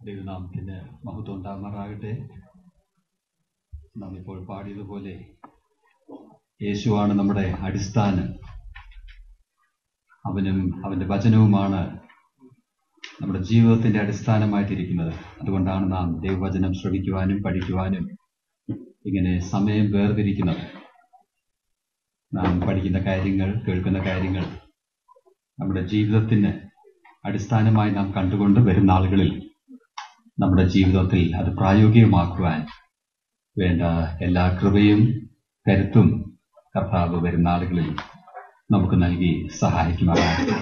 ദൈവനാമത്തിന് മഹത്വം ഉണ്ടാകുമാറാകട്ടെ. നാം ഇപ്പോൾ പാടിയതുപോലെ യേശുവാണ് നമ്മുടെ അടിസ്ഥാനം. അവനും അവന്റെ വചനവുമാണ് നമ്മുടെ ജീവിതത്തിന്റെ അടിസ്ഥാനമായിട്ടിരിക്കുന്നത്. അതുകൊണ്ടാണ് നാം ദൈവവചനം ശ്രവിക്കുവാനും പഠിക്കുവാനും ഇങ്ങനെ സമയം വേർതിരിക്കുന്നത്. നാം പഠിക്കുന്ന കാര്യങ്ങൾ, കേൾക്കുന്ന കാര്യങ്ങൾ നമ്മുടെ ജീവിതത്തിന് അടിസ്ഥാനമായി നാം കണ്ടുകൊണ്ട് വരുന്ന ആളുകളിൽ നമ്മുടെ ജീവിതത്തിൽ അത് പ്രായോഗികമാക്കുവാൻ വേണ്ട എല്ലാ കൃപയും കരുത്തും കർത്താവ് വരുന്ന ആളുകളിൽ നമുക്ക് നൽകി സഹായിക്കുമാറാകട്ടെ.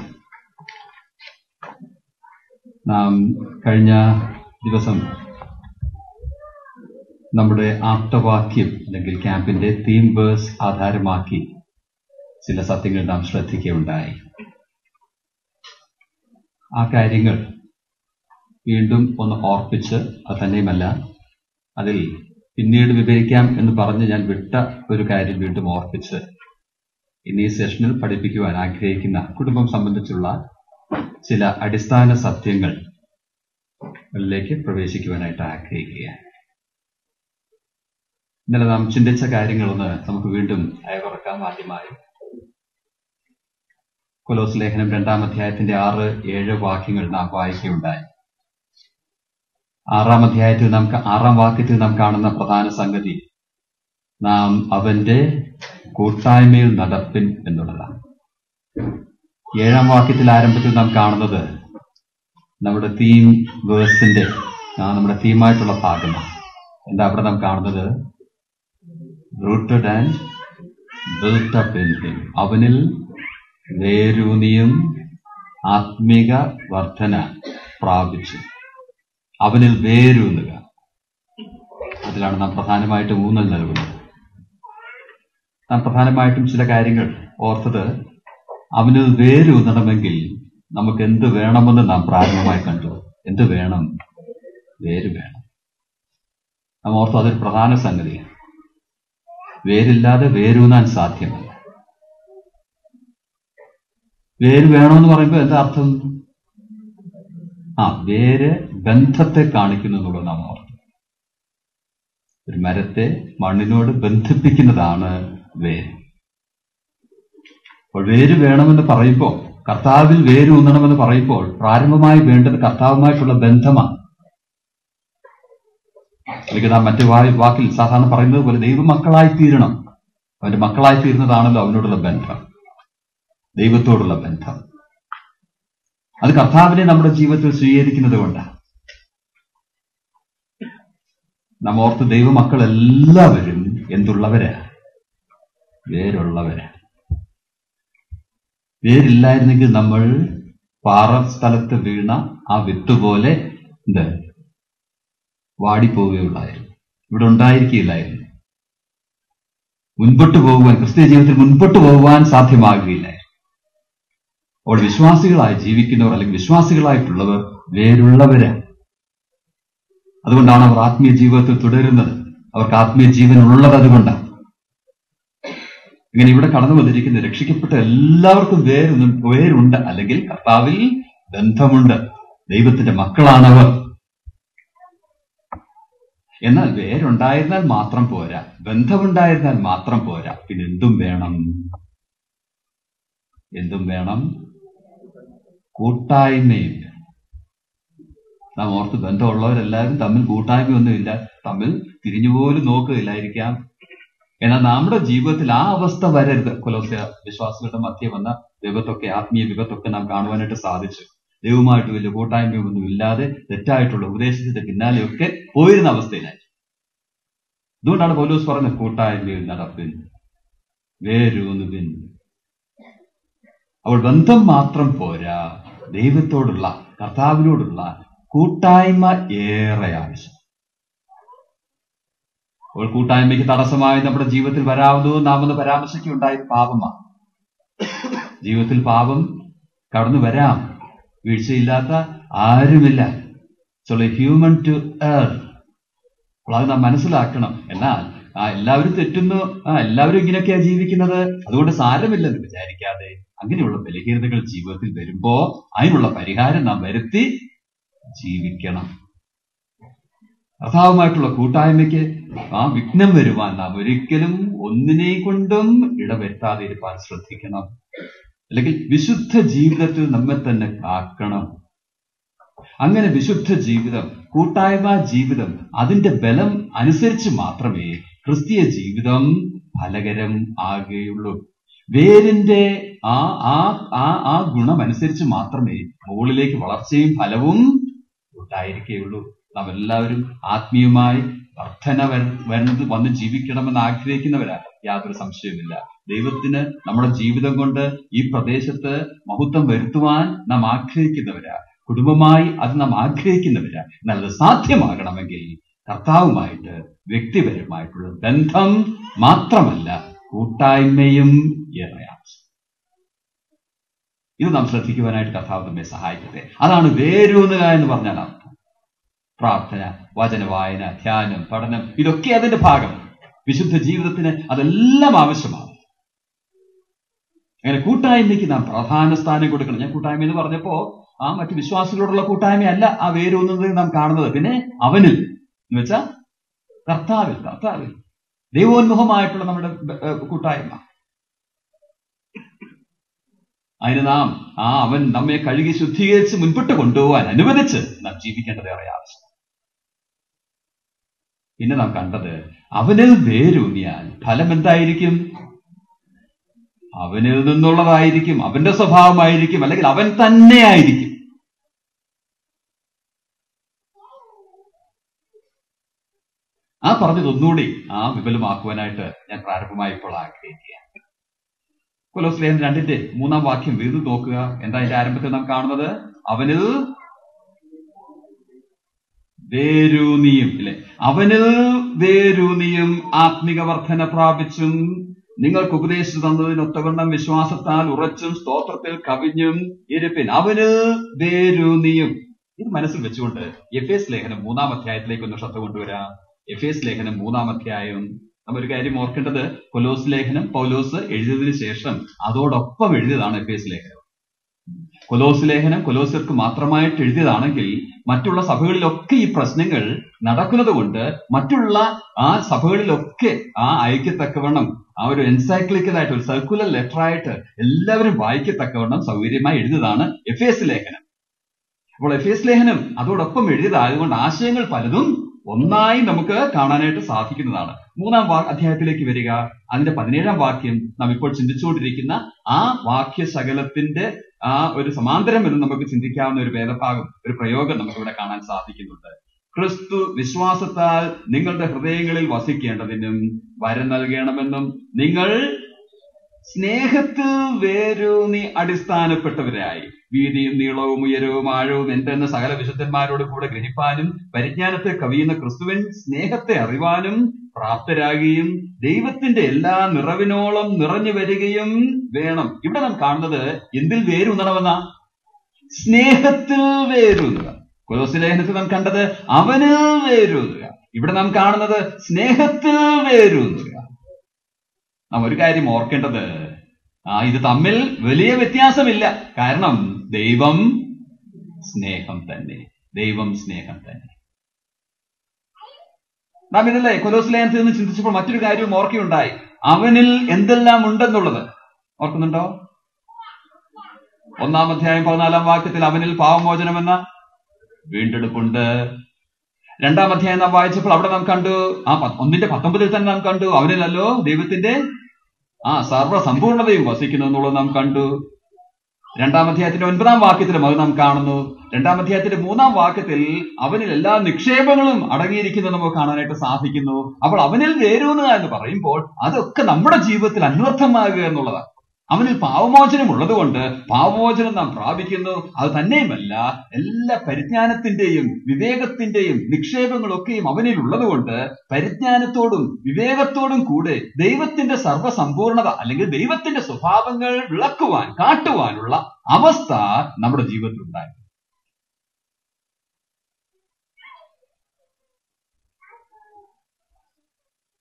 നാം കഴിഞ്ഞ ദിവസം നമ്മുടെ ആപ്തവാക്യം അല്ലെങ്കിൽ ക്യാമ്പിന്റെ തീം വേഴ്സ് ആധാരമാക്കി ചില സത്യങ്ങൾ നാം ശ്രദ്ധിക്കുകയുണ്ടായി. ആ കാര്യങ്ങൾ വീണ്ടും ഒന്ന് ഓർപ്പിച്ച്, അത് തന്നെയുമല്ല അതിൽ പിന്നീട് വിവരിക്കാം എന്ന് പറഞ്ഞ് ഞാൻ വിട്ട ഒരു കാര്യം വീണ്ടും ഓർപ്പിച്ച് ഇന്ന് ഈ സെഷനിൽ പഠിപ്പിക്കുവാൻ ആഗ്രഹിക്കുന്ന കുടുംബം സംബന്ധിച്ചുള്ള ചില അടിസ്ഥാന സത്യങ്ങളിലേക്ക് പ്രവേശിക്കുവാനായിട്ട് ആഗ്രഹിക്കുകയാണ്. ഇന്നലെ നാം ചിന്തിച്ച കാര്യങ്ങളൊന്ന് നമുക്ക് വീണ്ടും അയവിറക്കാം. ആദ്യമായി കൊലോസ് ലേഖനം 2-ാം അധ്യായത്തിന്റെ 6-7 വാക്യങ്ങൾ നാം വായിക്കുകയുണ്ടായി. 6-ാം അധ്യായത്തിൽ 6-ാം വാക്യത്തിൽ നാം കാണുന്ന പ്രധാന സംഗതി നാം അവന്റെ കൂട്ടായ്മയിൽ നടപ്പിൻ എന്നുള്ളതാണ്. 7-ാം വാക്യത്തിൽ ആരംഭത്തിൽ നാം കാണുന്നത് നമ്മുടെ തീം വേഴ്സിന്റെ നമ്മുടെ തീമായിട്ടുള്ള ഭാഗമാണ്. എന്താ അവിടെ നാം കാണുന്നത്? Rooted and built up in him. അവനിൽ വേരൂന്നിയും ആത്മീക വർധന പ്രാപിച്ചു. അവനിൽ വേരൂന്നുക, അതിലാണ് നാം പ്രധാനമായിട്ടും ഊന്നൽ നൽകുന്നത്. നാം പ്രധാനമായിട്ടും ചില കാര്യങ്ങൾ ഓർത്തത്, അവനിൽ വേരൂന്നണമെങ്കിൽ നമുക്ക് എന്ത് വേണമെന്ന് നാം പ്രാരംഭമായി കണ്ടു. എന്ത് വേണം? വേര് വേണം. നാം ഓർത്തു അതൊരു പ്രധാന സംഗതിയാണ്. വേരില്ലാതെ വേരൂന്നാൻ സാധ്യമല്ല. വേര് വേണമെന്ന് പറയുമ്പോൾ എന്താ അർത്ഥം? വേര് ബന്ധത്തെ കാണിക്കുന്നു എന്നുള്ളത് നാം ഓർത്തു. ഒരു മരത്തെ മണ്ണിനോട് ബന്ധിപ്പിക്കുന്നതാണ് വേര്. അപ്പോൾ വേര് വേണമെന്ന് പറയുമ്പോൾ, കർത്താവിൽ വേര് ഊന്നണമെന്ന് പറയുമ്പോൾ പ്രാരംഭമായി വേണ്ടത് കർത്താവുമായിട്ടുള്ള ബന്ധമാണ്. അല്ലെങ്കിൽ നാം മറ്റു വാക്കിൽ സാധാരണ പറയുന്നത് പോലെ ദൈവമക്കളായി തീരണം. അവന്റെ മക്കളായി തീരുന്നതാണല്ലോ അവനോടുള്ള ബന്ധം, ദൈവത്തോടുള്ള ബന്ധം. അത് കർത്താവിനെ നമ്മുടെ ജീവിതത്തിൽ സ്വീകരിക്കുന്നത് കൊണ്ടാണ്. നാം ഓർത്ത് ദൈവമക്കൾ എല്ലാവരും എന്തുള്ളവരാ? വേരുള്ളവരാ. വേരില്ലായിരുന്നെങ്കിൽ നമ്മൾ പാറ സ്ഥലത്ത് വീണ ആ വിത്ത് പോലെ വാടിപ്പോവുകയുള്ളായിരുന്നു, ഇവിടെ ഉണ്ടായിരിക്കുകയില്ലായിരുന്നു. മുൻപോട്ട് പോകുവാൻ, ക്രിസ്തീയ ജീവിതത്തിൽ മുൻപോട്ട് പോകുവാൻ സാധ്യമാകുകയില്ലായിരുന്നു. അപ്പോൾ വിശ്വാസികളായി ജീവിക്കുന്നവർ അല്ലെങ്കിൽ വിശ്വാസികളായിട്ടുള്ളവർ വേരുള്ളവരാണ്. അതുകൊണ്ടാണ് അവർ ആത്മീയ ജീവിതത്തിൽ തുടരുന്നത്. അവർക്ക് ആത്മീയ ജീവൻ ഉള്ളത് അതുകൊണ്ടാണ്. ഇങ്ങനെ ഇവിടെ കടന്നു വന്നിരിക്കുന്ന രക്ഷിക്കപ്പെട്ട എല്ലാവർക്കും വേരുണ്ട്, അല്ലെങ്കിൽ കർത്താവിൽ ബന്ധമുണ്ട്. ദൈവത്തിന്റെ മക്കളാണവർ. എന്നാൽ വേരുണ്ടായിരുന്നാൽ മാത്രം പോരാ, ബന്ധമുണ്ടായിരുന്നാൽ മാത്രം പോരാ. പിന്നെ എന്തും വേണം. എന്തും വേണം? കൂട്ടായ്മയും. നാം ഓർത്ത് ബന്ധമുള്ളവരെല്ലാവരും തമ്മിൽ കൂട്ടായ്മയൊന്നുമില്ല, തമ്മിൽ തിരിഞ്ഞുപോലും നോക്കുകയില്ലായിരിക്കാം. എന്നാൽ നമ്മുടെ ജീവിതത്തിൽ ആ അവസ്ഥ വരരുത്. കൊലോസ്യ വിശ്വാസികളുടെ മധ്യ വന്ന വിപത്തൊക്കെ, ആത്മീയ വിപത്തൊക്കെ നാം കാണുവാനായിട്ട് സാധിച്ചു. ദൈവമായിട്ട് വലിയ കൂട്ടായ്മയൊന്നും ഇല്ലാതെ തെറ്റായിട്ടുള്ള ഉപദേശത്തിന്റെ പിന്നാലെയൊക്കെ പോയിരുന്ന അവസ്ഥയിലായി. അതുകൊണ്ടാണ് പൗലോസ് പറയുന്നത് കൂട്ടായ്മയിൽ നടപ്പിൻ, വേരൂന്നുവിൻ. അവൾ ബന്ധം മാത്രം പോരാ, ദൈവത്തോടുള്ള, കർത്താവിനോടുള്ള കൂട്ടായ്മ ഏറെ ആവശ്യം. അവൾ കൂട്ടായ്മയ്ക്ക് തടസ്സമായി നമ്മുടെ ജീവിതത്തിൽ വരാവുന്നത് നാം ഒന്ന് പരാമർശിക്കുകയുണ്ടായ പാപമാണ്. ജീവിതത്തിൽ പാപം കടന്നു വരാം, വീഴ്ചയില്ലാത്ത ആരുമില്ല. So human to earth. അപ്പോൾ അത് നാം മനസ്സിലാക്കണം. എന്നാൽ എല്ലാവരും തെറ്റുന്നു, എല്ലാവരും ഇങ്ങനെയൊക്കെയാ ജീവിക്കുന്നത്, അതുകൊണ്ട് സാരമില്ലെന്ന് വിചാരിക്കാതെ അങ്ങനെയുള്ള ബലഹീനതകൾ ജീവിതത്തിൽ വരുമ്പോ അതിനുള്ള പരിഹാരം നാം വരുത്തി ജീവിക്കണം. കർത്താവുമായിട്ടുള്ള കൂട്ടായ്മയ്ക്ക് ആ വിഘ്നം വരുവാൻ നാം ഒരിക്കലും ഒന്നിനെ കൊണ്ടും ഇടവരുത്താതിരിക്കാൻ ശ്രദ്ധിക്കണം. അല്ലെങ്കിൽ വിശുദ്ധ ജീവിതത്തിൽ നമ്മെ തന്നെ കാക്കണം. അങ്ങനെ വിശുദ്ധ ജീവിതം, കൂട്ടായ്മ ജീവിതം, അതിന്റെ ബലം അനുസരിച്ച് മാത്രമേ ക്രിസ്തീയ ജീവിതം ഫലകരം ആകുകയുള്ളൂ. വേരിന്റെ ആ ഗുണമനുസരിച്ച് മാത്രമേ മുകളിലേക്ക് വളർച്ചയും ഫലവും ഉണ്ടായിരിക്കുകയുള്ളൂ. നാം എല്ലാവരും ആത്മീയമായി വർധന വന്ന് ജീവിക്കണമെന്ന് ആഗ്രഹിക്കുന്നവരാ, യാതൊരു സംശയവുമില്ല. ദൈവത്തിന് നമ്മുടെ ജീവിതം കൊണ്ട് ഈ പ്രദേശത്ത് മഹത്വം വരുത്തുവാൻ നാം ആഗ്രഹിക്കുന്നവരാ, കുടുംബമായി അത് നാം ആഗ്രഹിക്കുന്നവരാ. എന്നാൽ അത് സാധ്യമാകണമെങ്കിൽ കർത്താവുമായിട്ട് വ്യക്തിപരമായിട്ടുള്ള ബന്ധം മാത്രമല്ല, കൂട്ടായ്മയും ഏറെയാണ്. ഇത് നാം ശ്രദ്ധിക്കുവാനായിട്ട് കർത്താവ് നമ്മെ സഹായിക്കട്ടെ. അതാണ് വേരൂന്നുക എന്ന് പറഞ്ഞാൽ അർത്ഥം. പ്രാർത്ഥന, വചന വായന, ധ്യാനം, പഠനം, ഇതൊക്കെ അതിന്റെ ഭാഗം. വിശുദ്ധ ജീവിതത്തിന് അതെല്ലാം ആവശ്യമാണ്. അങ്ങനെ കൂട്ടായ്മയ്ക്ക് നാം പ്രധാന സ്ഥാനം കൊടുക്കണം. ഞാൻ കൂട്ടായ്മ എന്ന് പറഞ്ഞപ്പോ ആ മറ്റു വിശ്വാസികളോടുള്ള കൂട്ടായ്മയല്ല ആ വേരൂന്നത് നാം കാണുന്നത്. പിന്നെ അവനിൽ എന്ന് വെച്ചാൽ കർത്താവിൽ ദൈവോന്മുഖമായിട്ടുള്ള നമ്മുടെ കൂട്ടായ്മ. അതിന് നാം അവൻ നമ്മെ കഴുകി ശുദ്ധീകരിച്ച് മുൻപോട്ട് കൊണ്ടുപോകാൻ അനുവദിച്ച് നാം ജീവിക്കേണ്ടത് ഏറെ ആവശ്യം. പിന്നെ നാം കണ്ടത്, അവനിൽ വേരൂന്നിയാൽ ഫലം എന്തായിരിക്കും? അവനിൽ നിന്നുള്ളതായിരിക്കും, അവന്റെ സ്വഭാവമായിരിക്കും, അല്ലെങ്കിൽ അവൻ തന്നെ ആയിരിക്കും. ആ പറഞ്ഞതൊന്നുകൂടി വിപുലമാക്കുവാനായിട്ട് ഞാൻ പ്രാരംഭമായി ഇപ്പോൾ ആഗ്രഹിക്കുകയാണ്. കൊലോസ്യർ 2:3 വീണ്ടും നോക്കുക. എന്താ അതിന്റെ ആരംഭത്തിൽ നാം കാണുന്നത്? അവനിൽ വേരൂന്നിയും, ഇല്ലേ? അവനിൽ വേരൂന്നിയും ആത്മിക വർധന പ്രാപിച്ചും നിങ്ങൾക്ക് ഉപദേശിച്ചു തന്നതിനൊത്തവണ്ണം വിശ്വാസത്താൽ ഉറച്ചും സ്തോത്രത്തിൽ കവിഞ്ഞും ഇരിപ്പിൻ. അവന് വേരൂന്നിയും. ഇത് മനസ്സിൽ വെച്ചുകൊണ്ട് എഫേസ് ലേഖനം 3 ഒന്ന് ശ്രദ്ധ കൊണ്ടുവരാം. എഫേസ് ലേഖനം 3 നമ്മൾ ഒരു കാര്യം ഓർക്കേണ്ടത്, കൊലോസ് ലേഖനം പൗലോസ് എഴുതിയതിനു ശേഷം അതോടൊപ്പം എഴുതിയതാണ് എഫേസ് ലേഖനം. കൊലോസ് ലേഖനം കൊലോസ്യർക്ക് മാത്രമായിട്ട് എഴുതിയതാണെങ്കിൽ മറ്റുള്ള സഭകളിലൊക്കെ ഈ പ്രശ്നങ്ങൾ നടക്കുന്നത് കൊണ്ട് മറ്റുള്ള ആ സഭകളിലൊക്കെ ഐക്യത്തക്കവണ്ണം ഒരു എൻസൈക്ലിക്കലായിട്ട്, ഒരു സർക്കുലർ ലെറ്ററായിട്ട് എല്ലാവരും വായിക്കത്തക്കവണ്ണം സൗകര്യമായി എഴുതിയതാണ് എഫേസ് ലേഖനം. അപ്പോൾ എഫേസ് ലേഖനം അതോടൊപ്പം എഴുതിയതായതുകൊണ്ട് ആശയങ്ങൾ പലതും ഒന്നായി നമുക്ക് കാണാനായിട്ട് സാധിക്കുന്നതാണ്. 3 വരിക. അതിന്റെ 17 നാം ഇപ്പോൾ ചിന്തിച്ചുകൊണ്ടിരിക്കുന്ന ആ വാക്യശകലത്തിന്റെ ഒരു സമാന്തരം എന്ന് നമുക്ക് ചിന്തിക്കാവുന്ന ഒരു വേദഭാഗം, ഒരു പ്രയോഗം നമുക്കിവിടെ കാണാൻ സാധിക്കുന്നുണ്ട്. ക്രിസ്തു വിശ്വാസത്താൽ നിങ്ങളുടെ ഹൃദയങ്ങളിൽ വസിക്കേണ്ടതിനും വരം നൽകണമെന്നും നിങ്ങൾ സ്നേഹത്തിൽ വേരൂന്നി അടിസ്ഥാനപ്പെട്ടവരായി വീതിയും നീളവും ഉയരവും ആഴവും എന്തെന്ന് സകല വിശുദ്ധന്മാരോട് കൂടെ ഗ്രഹിപ്പാനും പരിജ്ഞാനത്തെ കവിയുന്ന ക്രിസ്തുവിൻ സ്നേഹത്തെ അറിവാനും പ്രാപ്തരാകുകയും ദൈവത്തിന്റെ എല്ലാ നിറവിനോളം നിറഞ്ഞു വരികയും വേണം. ഇവിടെ നാം കാണുന്നത് എന്തിൽ വേരൂന്നണമെന്ന? സ്നേഹത്തിൽ വേരൂന്നുക. കൊലോസ്യ ലേഖനത്തിൽ നാം കണ്ടത് അവനിൽ വേരൂന്നുക. ഇവിടെ നാം കാണുന്നത് സ്നേഹത്തിൽ വേരൂന്നുക. നാം ഒരു കാര്യം ഓർക്കേണ്ടത്, ഇത് തമ്മിൽ വലിയ വ്യത്യാസമില്ല. കാരണം ദൈവം സ്നേഹം തന്നെ. നാം ഇതല്ലേ കൊലോസ്യ ലേഖനത്തിൽ നിന്ന് ചിന്തിച്ചപ്പോൾ മറ്റൊരു കാര്യവും ഓർക്കുകയുണ്ടായി. അവനിൽ എന്തെല്ലാം ഉണ്ടെന്നുള്ളത് ഓർക്കുന്നുണ്ടോ? 1 അവനിൽ പാപമോചനമെന്ന വീണ്ടെടുപ്പുണ്ട്. 2 നാം വായിച്ചപ്പോൾ അവിടെ നാം കണ്ടു, 1:19 തന്നെ നാം കണ്ടു, അവനിലല്ലോ ദൈവത്തിന്റെ സർവ്വസമ്പൂർണതയും വസിക്കുന്നു എന്നുള്ളത് നാം കണ്ടു. 2 അത് നാം കാണുന്നു. 2 അവനിൽ എല്ലാ നിക്ഷേപങ്ങളും അടങ്ങിയിരിക്കുന്നത് നമുക്ക് കാണാനായിട്ട് സാധിക്കുന്നു. അപ്പോൾ അവനിൽ വേരൂന്നുക എന്ന് പറയുമ്പോൾ അതൊക്കെ നമ്മുടെ ജീവിതത്തിൽ അന്വർത്ഥമാകുക എന്നുള്ളതാണ്. അവനിൽ പാപമോചനം ഉള്ളതുകൊണ്ട് പാപമോചനം നാം പ്രാപിക്കുന്നു. അത് തന്നെയുമല്ല, എല്ലാ പരിജ്ഞാനത്തിന്റെയും വിവേകത്തിന്റെയും നിക്ഷേപങ്ങളൊക്കെയും അവനിൽ ഉള്ളതുകൊണ്ട് പരിജ്ഞാനത്തോടും വിവേകത്തോടും കൂടെ ദൈവത്തിന്റെ സർവ്വസമ്പൂർണത അല്ലെങ്കിൽ ദൈവത്തിന്റെ സ്വഭാവങ്ങൾ വിളക്കുവാൻ, കാട്ടുവാനുള്ള അവസ്ഥ നമ്മുടെ ജീവിതത്തിൽ ഉണ്ടായി.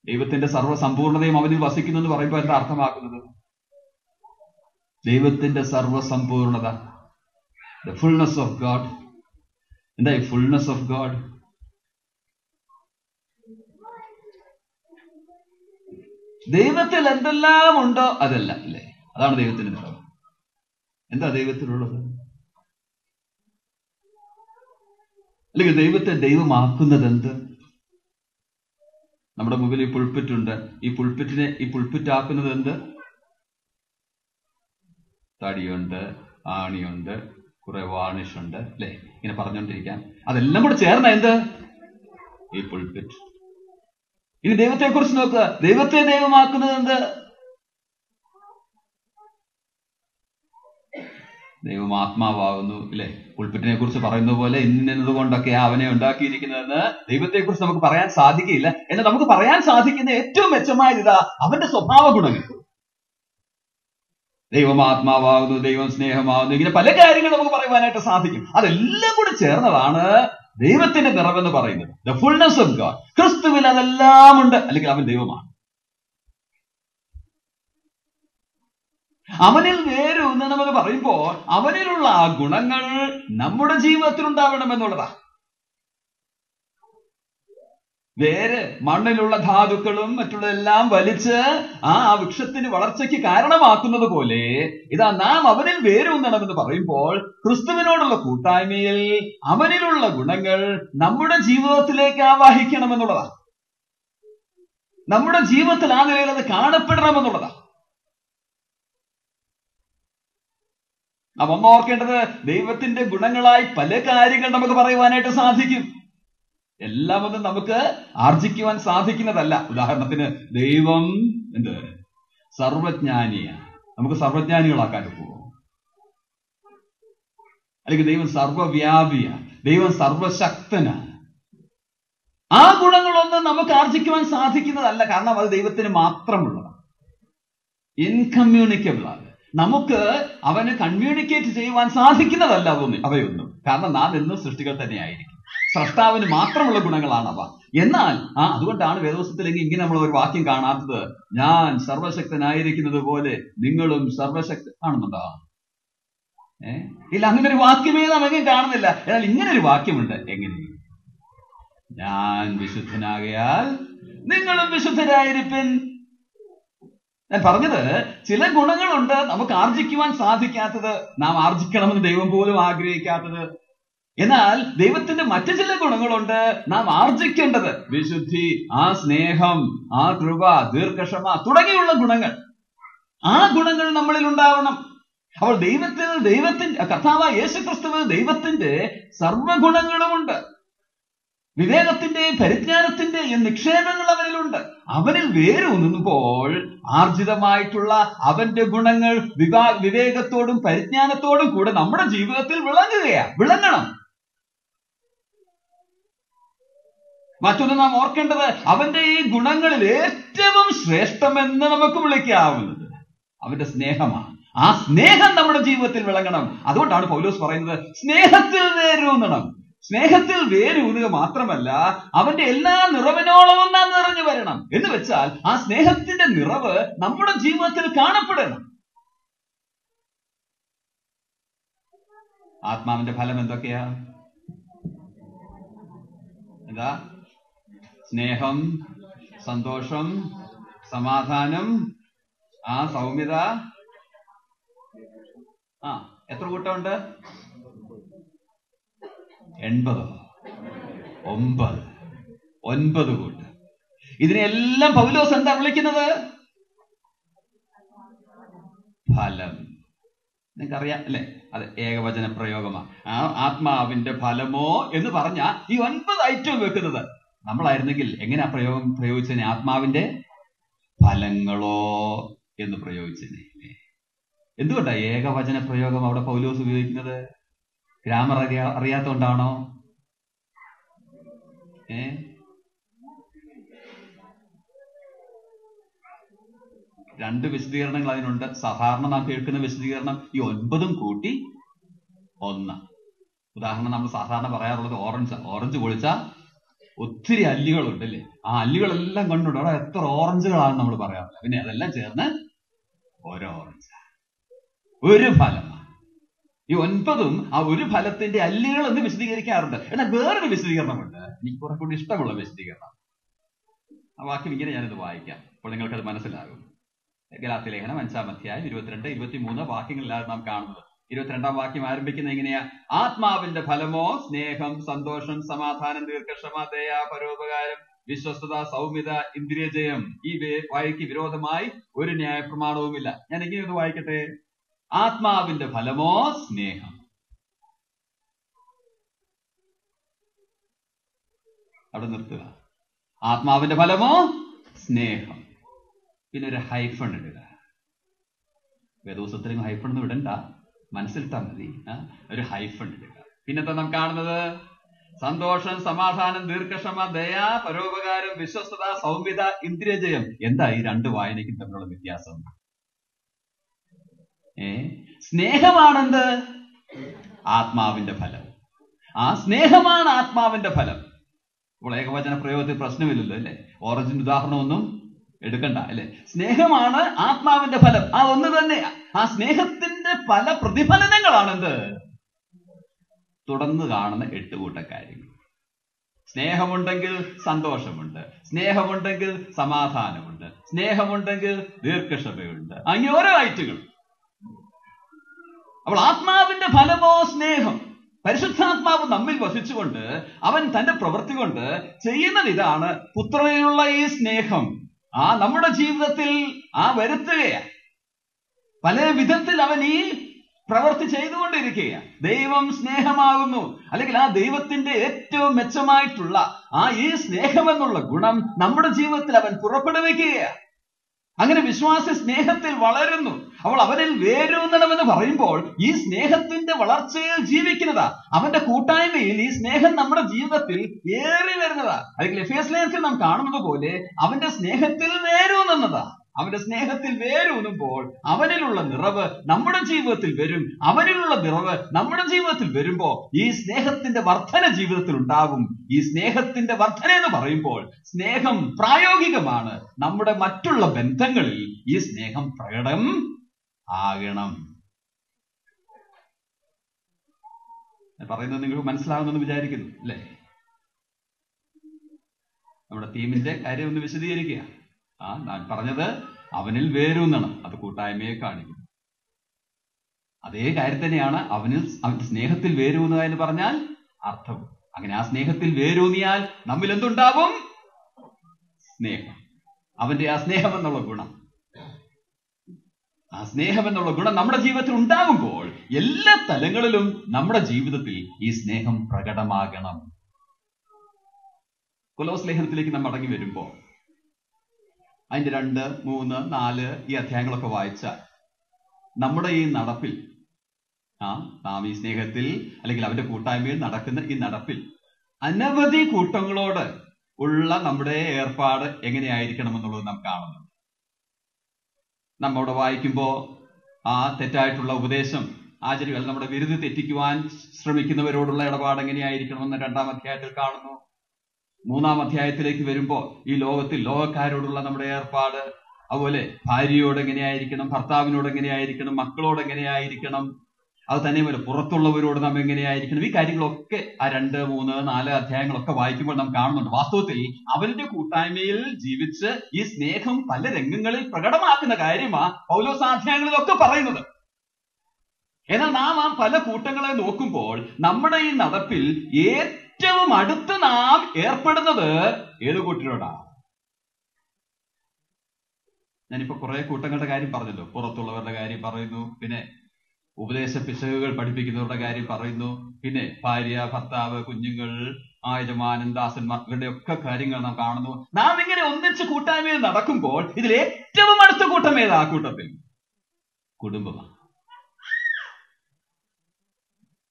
ദൈവത്തിന്റെ സർവ്വസമ്പൂർണതയും അവനിൽ വസിക്കുന്നു എന്ന് പറയുമ്പോൾ എന്താ അർത്ഥമാക്കുന്നത്? ദൈവത്തിന്റെ സർവ്വസമ്പൂർണത, ദ ഫുൾനെസ് ഓഫ് ഗോഡ്. എന്താ ഈ ഫുൾനെസ് ഓഫ് ഗോഡ്? ദൈവത്തിൽ എന്തെല്ലാം ഉണ്ടോ അതെല്ലാം, അല്ലേ? അതാണ് ദൈവത്തിന്റെ നിറവ്. എന്താ ദൈവത്തിലുള്ളത്? അല്ലെങ്കിൽ ദൈവത്തെ ദൈവമാക്കുന്നത് എന്ത്? നമ്മുടെ മുമ്പിൽ ഈ പുൾപ്പിറ്റുണ്ട്. ഈ പുൾപ്പിറ്റാക്കുന്നത് എന്ത്? തടിയുണ്ട്, ആണിയുണ്ട്, കുറെ വാണിഷുണ്ട്, അല്ലെ? ഇങ്ങനെ പറഞ്ഞുകൊണ്ടിരിക്കാം. അതെല്ലാം കൂടെ ചേർന്ന എന്ത്? ഈ പുൾപ്പിറ്റ്. ഇനി ദൈവത്തെ കുറിച്ച് നോക്കുക. ദൈവത്തെ ദൈവമാക്കുന്നത് എന്ത്? ദൈവം ആത്മാവാകുന്നു, അല്ലെ? പുൾപ്പിറ്റിനെ കുറിച്ച് പറയുന്ന പോലെ ഇന്നത് കൊണ്ടൊക്കെ അവനെ ഉണ്ടാക്കിയിരിക്കുന്നതെന്ന് ദൈവത്തെ കുറിച്ച് നമുക്ക് പറയാൻ സാധിക്കില്ല. എന്നാൽ നമുക്ക് പറയാൻ സാധിക്കുന്ന ഏറ്റവും മെച്ചമായ ഇതാ അവന്റെ സ്വഭാവ ഗുണങ്ങൾ. ദൈവം ആത്മാവാകുന്നു, ദൈവം സ്നേഹമാകുന്നു, ഇങ്ങനെ പല കാര്യങ്ങൾ നമുക്ക് പറയുവാനായിട്ട് സാധിക്കും. അതെല്ലാം കൂടി ചേർന്നതാണ് ദൈവത്തിന്റെ നിറവെന്ന് പറയുന്നത്. The fullness of God. ക്രിസ്തുവിൽ അതെല്ലാം ഉണ്ട്, അല്ലെങ്കിൽ അവൻ ദൈവമാണ്. അവനിൽ വേരൂന്ന് നമുക്ക് പറയുമ്പോൾ അവനിലുള്ള ആ ഗുണങ്ങൾ നമ്മുടെ ജീവിതത്തിൽ ഉണ്ടാവണമെന്നുള്ളതാ. വേര് മണ്ണിലുള്ള ധാതുക്കളും മറ്റുള്ളതെല്ലാം വലിച്ച് ആ വൃക്ഷത്തിന് വളർച്ചയ്ക്ക് കാരണമാക്കുന്നത് പോലെ ഇതാ നാം അവനിൽ വേരൂന്നണമെന്ന് പറയുമ്പോൾ ക്രിസ്തുവിനോടുള്ള കൂട്ടായ്മയിൽ അവനിലുള്ള ഗുണങ്ങൾ നമ്മുടെ ജീവിതത്തിലേക്ക് ആവാഹിക്കണമെന്നുള്ളതാ. നമ്മുടെ ജീവിതത്തിൽ ആ നിലയിൽ അത് കാണപ്പെടണമെന്നുള്ളതാ. നാം ഒന്നോർക്കേണ്ടത്, ദൈവത്തിന്റെ ഗുണങ്ങളായി പല കാര്യങ്ങൾ നമുക്ക് പറയുവാനായിട്ട് സാധിക്കും. എല്ലാം ഒന്നും നമുക്ക് ആർജിക്കുവാൻ സാധിക്കുന്നതല്ല. ഉദാഹരണത്തിന് ദൈവം എന്ത് സർവജ്ഞാനിയാണ്. നമുക്ക് സർവജ്ഞാനികളാക്കാൻ പോകും. അല്ലെങ്കിൽ ദൈവം സർവവ്യാപിയാണ്, ദൈവം സർവശക്തനാണ്. ആ ഗുണങ്ങളൊന്നും നമുക്ക് ആർജിക്കുവാൻ സാധിക്കുന്നതല്ല. കാരണം അത് ദൈവത്തിന് മാത്രമുള്ളതാണ്, ഇൻകമ്മ്യൂണിക്കബിൾ ആണ്. നമുക്ക് അവന് കമ്മ്യൂണിക്കേറ്റ് ചെയ്യുവാൻ സാധിക്കുന്നതല്ല അവയൊന്നും. കാരണം നാം എന്നും സൃഷ്ടികൾ തന്നെ ആയിരിക്കും. സ്രഷ്ടാവിന് മാത്രമുള്ള ഗുണങ്ങളാണ് അവ. എന്നാൽ അതുകൊണ്ടാണ് വേദപുസ്തകത്തിലേക്ക് ഇങ്ങനെ നമ്മൾ ഒരു വാക്യം കാണാത്തത്. ഞാൻ സർവശക്തനായിരിക്കുന്നത് പോലെ നിങ്ങളും സർവശക്തനാണെന്നുണ്ടോ? ഇല്ല, അങ്ങനെ ഒരു വാക്യമേ നാം എങ്ങും കാണുന്നില്ല. എന്നാൽ ഇങ്ങനെ ഒരു വാക്യമുണ്ട്. എങ്ങനെ? ഞാൻ വിശുദ്ധനാകയാൽ നിങ്ങളും വിശുദ്ധരായിരിപ്പിൻ. ഞാൻ പറഞ്ഞത്, ചില ഗുണങ്ങളുണ്ട് നമുക്ക് ആർജിക്കുവാൻ സാധിക്കാത്തത്, നാം ആർജിക്കണമെന്ന് ദൈവം പോലും ആഗ്രഹിക്കാത്തത്. എന്നാൽ ദൈവത്തിന്റെ മറ്റു ചില ഗുണങ്ങളുണ്ട് നാം ആർജിക്കേണ്ടത്. വിശുദ്ധി, ആ സ്നേഹം, ആ കൃപ, ദീർഘക്ഷമ തുടങ്ങിയുള്ള ഗുണങ്ങൾ. ആ ഗുണങ്ങൾ നമ്മളിൽ ഉണ്ടാവണം. അപ്പോൾ ദൈവത്തിന്റെ കർത്താവായ യേശുക്രിസ്തുവിൽ ദൈവത്തിന്റെ സർവ്വഗുണങ്ങളുമുണ്ട്. വിവേകത്തിന്റെയും പരിജ്ഞാനത്തിന്റെയും നിക്ഷേപങ്ങൾ അവനിലുണ്ട്. അവനിൽ വേരൂന്നുമ്പോൾ ആർജിതമായിട്ടുള്ള അവന്റെ ഗുണങ്ങൾ വിവേകത്തോടും പരിജ്ഞാനത്തോടും കൂടെ നമ്മുടെ ജീവിതത്തിൽ വിളങ്ങണം. മറ്റൊന്ന് നാം ഓർക്കേണ്ടത്, അവന്റെ ഈ ഗുണങ്ങളിൽ ഏറ്റവും ശ്രേഷ്ഠമെന്ന് നമുക്ക് വിളിക്കാവുന്നത് അവന്റെ സ്നേഹമാണ്. ആ സ്നേഹം നമ്മുടെ ജീവിതത്തിൽ വിളങ്ങണം. അതുകൊണ്ടാണ് പൗലോസ് പറയുന്നത്, സ്നേഹത്തിൽ വേരൂന്നണം. സ്നേഹത്തിൽ വേരൂന്നുക മാത്രമല്ല, അവന്റെ എല്ലാ നിറവിനോളവും നാം നിറഞ്ഞു വരണം. എന്ന് വെച്ചാൽ ആ സ്നേഹത്തിന്റെ നിറവ് നമ്മുടെ ജീവിതത്തിൽ കാണപ്പെടണം. ആത്മാവിന്റെ ഫലം എന്തൊക്കെയാ? എന്താ? സ്നേഹം, സന്തോഷം, സമാധാനം, സൗമ്യത. എത്ര കൂട്ടമുണ്ട്? 9 കൂട്ടം. ഇതിനെല്ലാം പൗലോസ് എന്താ വിളിക്കുന്നത്? ഫലം. നിങ്ങൾക്കറിയാം അല്ലെ? അത് ഏകവചന പ്രയോഗമാണ്. ആത്മാവിന്റെ ഫലമോ എന്ന് പറഞ്ഞ ഈ 9 ഐറ്റം വെക്കുന്നത് നമ്മളായിരുന്നെങ്കിൽ എങ്ങനെയാ പ്രയോഗിച്ചതിനെ? ആത്മാവിന്റെ ഫലങ്ങളോ എന്ന് പ്രയോഗിച്ചതിനെ. എന്തുകൊണ്ടാ ഏകവചന പ്രയോഗം അവിടെ പൗലോസ് ഉപയോഗിക്കുന്നത്? ഗ്രാമർ അറിയാത്തോണ്ടാണോ? രണ്ട് വിശദീകരണങ്ങൾ അതിനുണ്ട്. സാധാരണ നാം കേൾക്കുന്ന വിശദീകരണം ഈ 9 കൂട്ടി 1. ഉദാഹരണം നമ്മൾ സാധാരണ പറയാറുള്ളത് ഓറഞ്ച് പൊളിച്ചാൽ ഒത്തിരി അല്ലികളുണ്ടല്ലേ? ആ അല്ലികളെല്ലാം കണ്ടുണ്ട് അവിടെ എത്ര ഓറഞ്ചുകളാണ് നമ്മൾ പറയാറില്ല. പിന്നെ അതെല്ലാം ചേർന്ന് ഓരോ ഓറഞ്ച്, ഒരു ഫലമാണ്. ഈ 9ഉം ആ ഒരു ഫലത്തിന്റെ അല്ലികൾ എന്ന് വിശദീകരിക്കാറുണ്ട്. എന്നാൽ വേറൊരു വിശദീകരണമുണ്ട്, എനിക്ക് കുറെ കൂടി ഇഷ്ടമുള്ള വിശദീകരണം. ആ വാക്യം ഇങ്ങനെ ഞാനിത് വായിക്കാം. അപ്പോൾ നിങ്ങൾക്കത് മനസ്സിലാകും. ഗലാത്യലേഖനം 5-ാം അധ്യായം 22, 23 വാക്യങ്ങളിലാണ് നാം കാണുന്നത്. 22-ാം വാക്യം ആരംഭിക്കുന്നത് എങ്ങനെയാ? ആത്മാവിന്റെ ഫലമോ സ്നേഹം, സന്തോഷം, സമാധാനം, ദീർഘക്ഷമ, ദയ, പരോപകാരം, വിശ്വസ്തത, സൗമ്യത, ഇന്ദ്രിയജയം. ഈ വായ്ക്ക് വിരോധമായി ഒരു ന്യായപ്രമാണവുമില്ല. ഞാൻ ഇങ്ങനെ വായിക്കട്ടെ. ആത്മാവിന്റെ ഫലമോ സ്നേഹം. അവിടെ നിർത്തുക. ആത്മാവിന്റെ ഫലമോ സ്നേഹം. പിന്നെ ഒരു ഹൈഫൺ ഇടുക. വേദോസത്തിലും ഹൈഫൺ ഒന്നും ഇടണ്ട, മനസ്സിലിട്ടാ മതി. ഒരു ഹൈഫൺ ഇടുക. പിന്നെന്താ നാം കാണുന്നത്? സന്തോഷം, സമാധാനം, ദീർഘക്ഷമ, ദയ, പരോപകാരം, വിശ്വസ്തത, സൗമ്യത, ഇന്ദ്രിയജയം. എന്താ ഈ രണ്ട് വായനയ്ക്കും തമ്മിലുള്ള വ്യത്യാസം? സ്നേഹമാണെന്ത്? ആത്മാവിന്റെ ഫലം. ആ സ്നേഹമാണ് ആത്മാവിന്റെ ഫലം. ഇപ്പോൾ ഏകവചന പ്രയോഗത്തിൽ പ്രശ്നമില്ലല്ലോ അല്ലെ? ഓറിജിൻ ഉദാഹരണമൊന്നും എടുക്കണ്ട അല്ലെ? സ്നേഹമാണ് ആത്മാവിന്റെ ഫലം. ആ ഒന്ന് തന്നെ. ആ സ്നേഹത്തിന്റെ പല പ്രതിഫലനങ്ങളാണെന്ത്? തുടർന്ന് കാണുന്ന 8 കൂട്ടം കാര്യങ്ങൾ. സ്നേഹമുണ്ടെങ്കിൽ സന്തോഷമുണ്ട്, സ്നേഹമുണ്ടെങ്കിൽ സമാധാനമുണ്ട്, സ്നേഹമുണ്ടെങ്കിൽ ദീർഘക്ഷമയുണ്ട്, അങ്ങനെ ഓരോ ഐറ്റുകൾ. അപ്പോൾ ആത്മാവിന്റെ ഫലമോ സ്നേഹം. പരിശുദ്ധാത്മാവ് നമ്മിൽ വസിച്ചുകൊണ്ട് അവൻ തന്റെ പ്രവൃത്തി കൊണ്ട് ചെയ്യുന്നത് ഇതാണ്. പുത്രനിലുള്ള ഈ സ്നേഹം നമ്മുടെ ജീവിതത്തിൽ വരുത്തുകയാണ്. പല വിധത്തിൽ അവൻ ഈ പ്രവൃത്തി ചെയ്തുകൊണ്ടിരിക്കുകയാണ്. ദൈവം സ്നേഹമാകുന്നു, അല്ലെങ്കിൽ ആ ദൈവത്തിന്റെ ഏറ്റവും മെച്ചമായിട്ടുള്ള ഈ സ്നേഹമെന്നുള്ള ഗുണം നമ്മുടെ ജീവിതത്തിൽ അവൻ പുറപ്പെടുവിക്കുകയാണ്. അങ്ങനെ വിശ്വാസി സ്നേഹത്തിൽ വളരുന്നു. അവൾ അവനിൽ വേരൂന്നണമെന്ന് പറയുമ്പോൾ ഈ സ്നേഹത്തിന്റെ വളർച്ചയിൽ ജീവിക്കുന്നതാ. അവന്റെ കൂട്ടായ്മയിൽ ഈ സ്നേഹം നമ്മുടെ ജീവിതത്തിൽ ഏറി വരുന്നതാ. അല്ലെങ്കിൽ എഫേസ്യ ലേഖനത്തിൽ നാം കാണുന്നത് പോലെ അവന്റെ സ്നേഹത്തിൽ വേരൂന്നുന്നതാ. അവന്റെ സ്നേഹത്തിൽ വേരൂന്നുമ്പോൾ അവനിലുള്ള നിറവ് നമ്മുടെ ജീവിതത്തിൽ വരും. അവനിലുള്ള നിറവ് നമ്മുടെ ജീവിതത്തിൽ വരുമ്പോ ഈ സ്നേഹത്തിന്റെ വർധന ജീവിതത്തിൽ ഉണ്ടാകും. ഈ സ്നേഹത്തിന്റെ വർധന എന്ന് പറയുമ്പോൾ സ്നേഹം പ്രായോഗികമാണ്. നമ്മുടെ മറ്റുള്ള ബന്ധങ്ങളിൽ ഈ സ്നേഹം പ്രകടം ആകണം. പറയുന്നത് നിങ്ങൾക്ക് മനസ്സിലാകുമെന്ന് വിചാരിക്കുന്നു അല്ലേ? നമ്മുടെ തീമിന്റെ കാര്യം ഒന്ന് വിശദീകരിക്കുക. ഞാൻ പറഞ്ഞത് അവനിൽ വേരൂന്നണം. അത് കൂട്ടായ്മയെ കാണിക്കും. അതേ കാര്യം തന്നെയാണ് അവന്റെ സ്നേഹത്തിൽ വേരൂന്നുക എന്ന് പറഞ്ഞാൽ അർത്ഥവും. അങ്ങനെ ആ സ്നേഹത്തിൽ വേരൂന്നിയാൽ നമ്മിൽ എന്തുണ്ടാവും? സ്നേഹം. അവന്റെ ആ സ്നേഹം എന്നുള്ള ഗുണം, ആ സ്നേഹം എന്നുള്ള ഗുണം നമ്മുടെ ജീവിതത്തിൽ ഉണ്ടാകുമ്പോൾ എല്ലാ തലങ്ങളിലും നമ്മുടെ ജീവിതത്തിൽ ഈ സ്നേഹം പ്രകടമാകണം. കൊലോസ് ലേഖനത്തിലേക്ക് നാം മടങ്ങി വരുമ്പോൾ അതിന്റെ 2, 3, 4 ഈ അധ്യായങ്ങളൊക്കെ വായിച്ചാൽ നമ്മുടെ ഈ നടപ്പിൽ നാം ഈ സ്നേഹത്തിൽ അല്ലെങ്കിൽ അവന്റെ കൂട്ടായ്മയിൽ നടക്കുന്ന ഈ നടപ്പിൽ അനവധി കൂട്ടങ്ങളോട് ഉള്ള നമ്മുടെ ഏർപ്പാട് എങ്ങനെയായിരിക്കണം എന്നുള്ളത് നാം കാണുന്നു. നമ്മവിടെ വായിക്കുമ്പോ തെറ്റായിട്ടുള്ള ഉപദേശം ആചരികൾ നമ്മുടെ വിരുദ്ധ തെറ്റിക്കുവാൻ ശ്രമിക്കുന്നവരോടുള്ള ഇടപാട് എങ്ങനെയായിരിക്കണമെന്ന് 2-ാം അധ്യായത്തിൽ കാണുന്നു. 3-ാം അധ്യായത്തിലേക്ക് വരുമ്പോ ഈ ലോകത്തിൽ ലോകക്കാരോടുള്ള നമ്മുടെ ഏർപ്പാട്, അതുപോലെ ഭാര്യയോട് എങ്ങനെയായിരിക്കണം, ഭർത്താവിനോട് എങ്ങനെയായിരിക്കണം, മക്കളോട് എങ്ങനെയായിരിക്കണം, അത് തന്നെയുമല്ല പുറത്തുള്ളവരോട് നാം എങ്ങനെയായിരിക്കണം, ഈ കാര്യങ്ങളൊക്കെ 2, 3, 4 അധ്യായങ്ങളൊക്കെ വായിക്കുമ്പോൾ നാം കാണുന്നുണ്ട്. വാസ്തവത്തിൽ അവന്റെ കൂട്ടായ്മയിൽ ജീവിച്ച് ഈ സ്നേഹം പല രംഗങ്ങളിൽ പ്രകടമാക്കുന്ന കാര്യമാ പൗലോസ് അധ്യായങ്ങളിലൊക്കെ പറയുന്നത്. എന്നാൽ നാം പല കൂട്ടങ്ങളെ നോക്കുമ്പോൾ നമ്മുടെ ഈ നടപ്പിൽ ഏറ്റവും അടുത്ത് നാം ഏർപ്പെടുന്നത് ഏത് കൂട്ടിനോടാ? ഞാനിപ്പോ കുറെ കൂട്ടങ്ങളുടെ കാര്യം പറഞ്ഞല്ലോ. പുറത്തുള്ളവരുടെ കാര്യം പറയുന്നു, പിന്നെ ഉപദേശ പിശകുകൾ പഠിപ്പിക്കുന്നവരുടെ കാര്യം പറയുന്നു, പിന്നെ ഭാര്യ, ഭർത്താവ്, കുഞ്ഞുങ്ങൾ, യജമാനൻ, ദാസന്മാർ, ഇവരുടെ ഒക്കെ കാര്യങ്ങൾ നാം കാണുന്നു. നാം ഇങ്ങനെ ഒന്നിച്ച് കൂട്ടായ്മയിൽ നടക്കുമ്പോൾ ഇതിൽ ഏറ്റവും അടുത്ത കൂട്ടം ഏതാ? ആ കൂട്ടത്തിൽ കുടുംബമാണ്.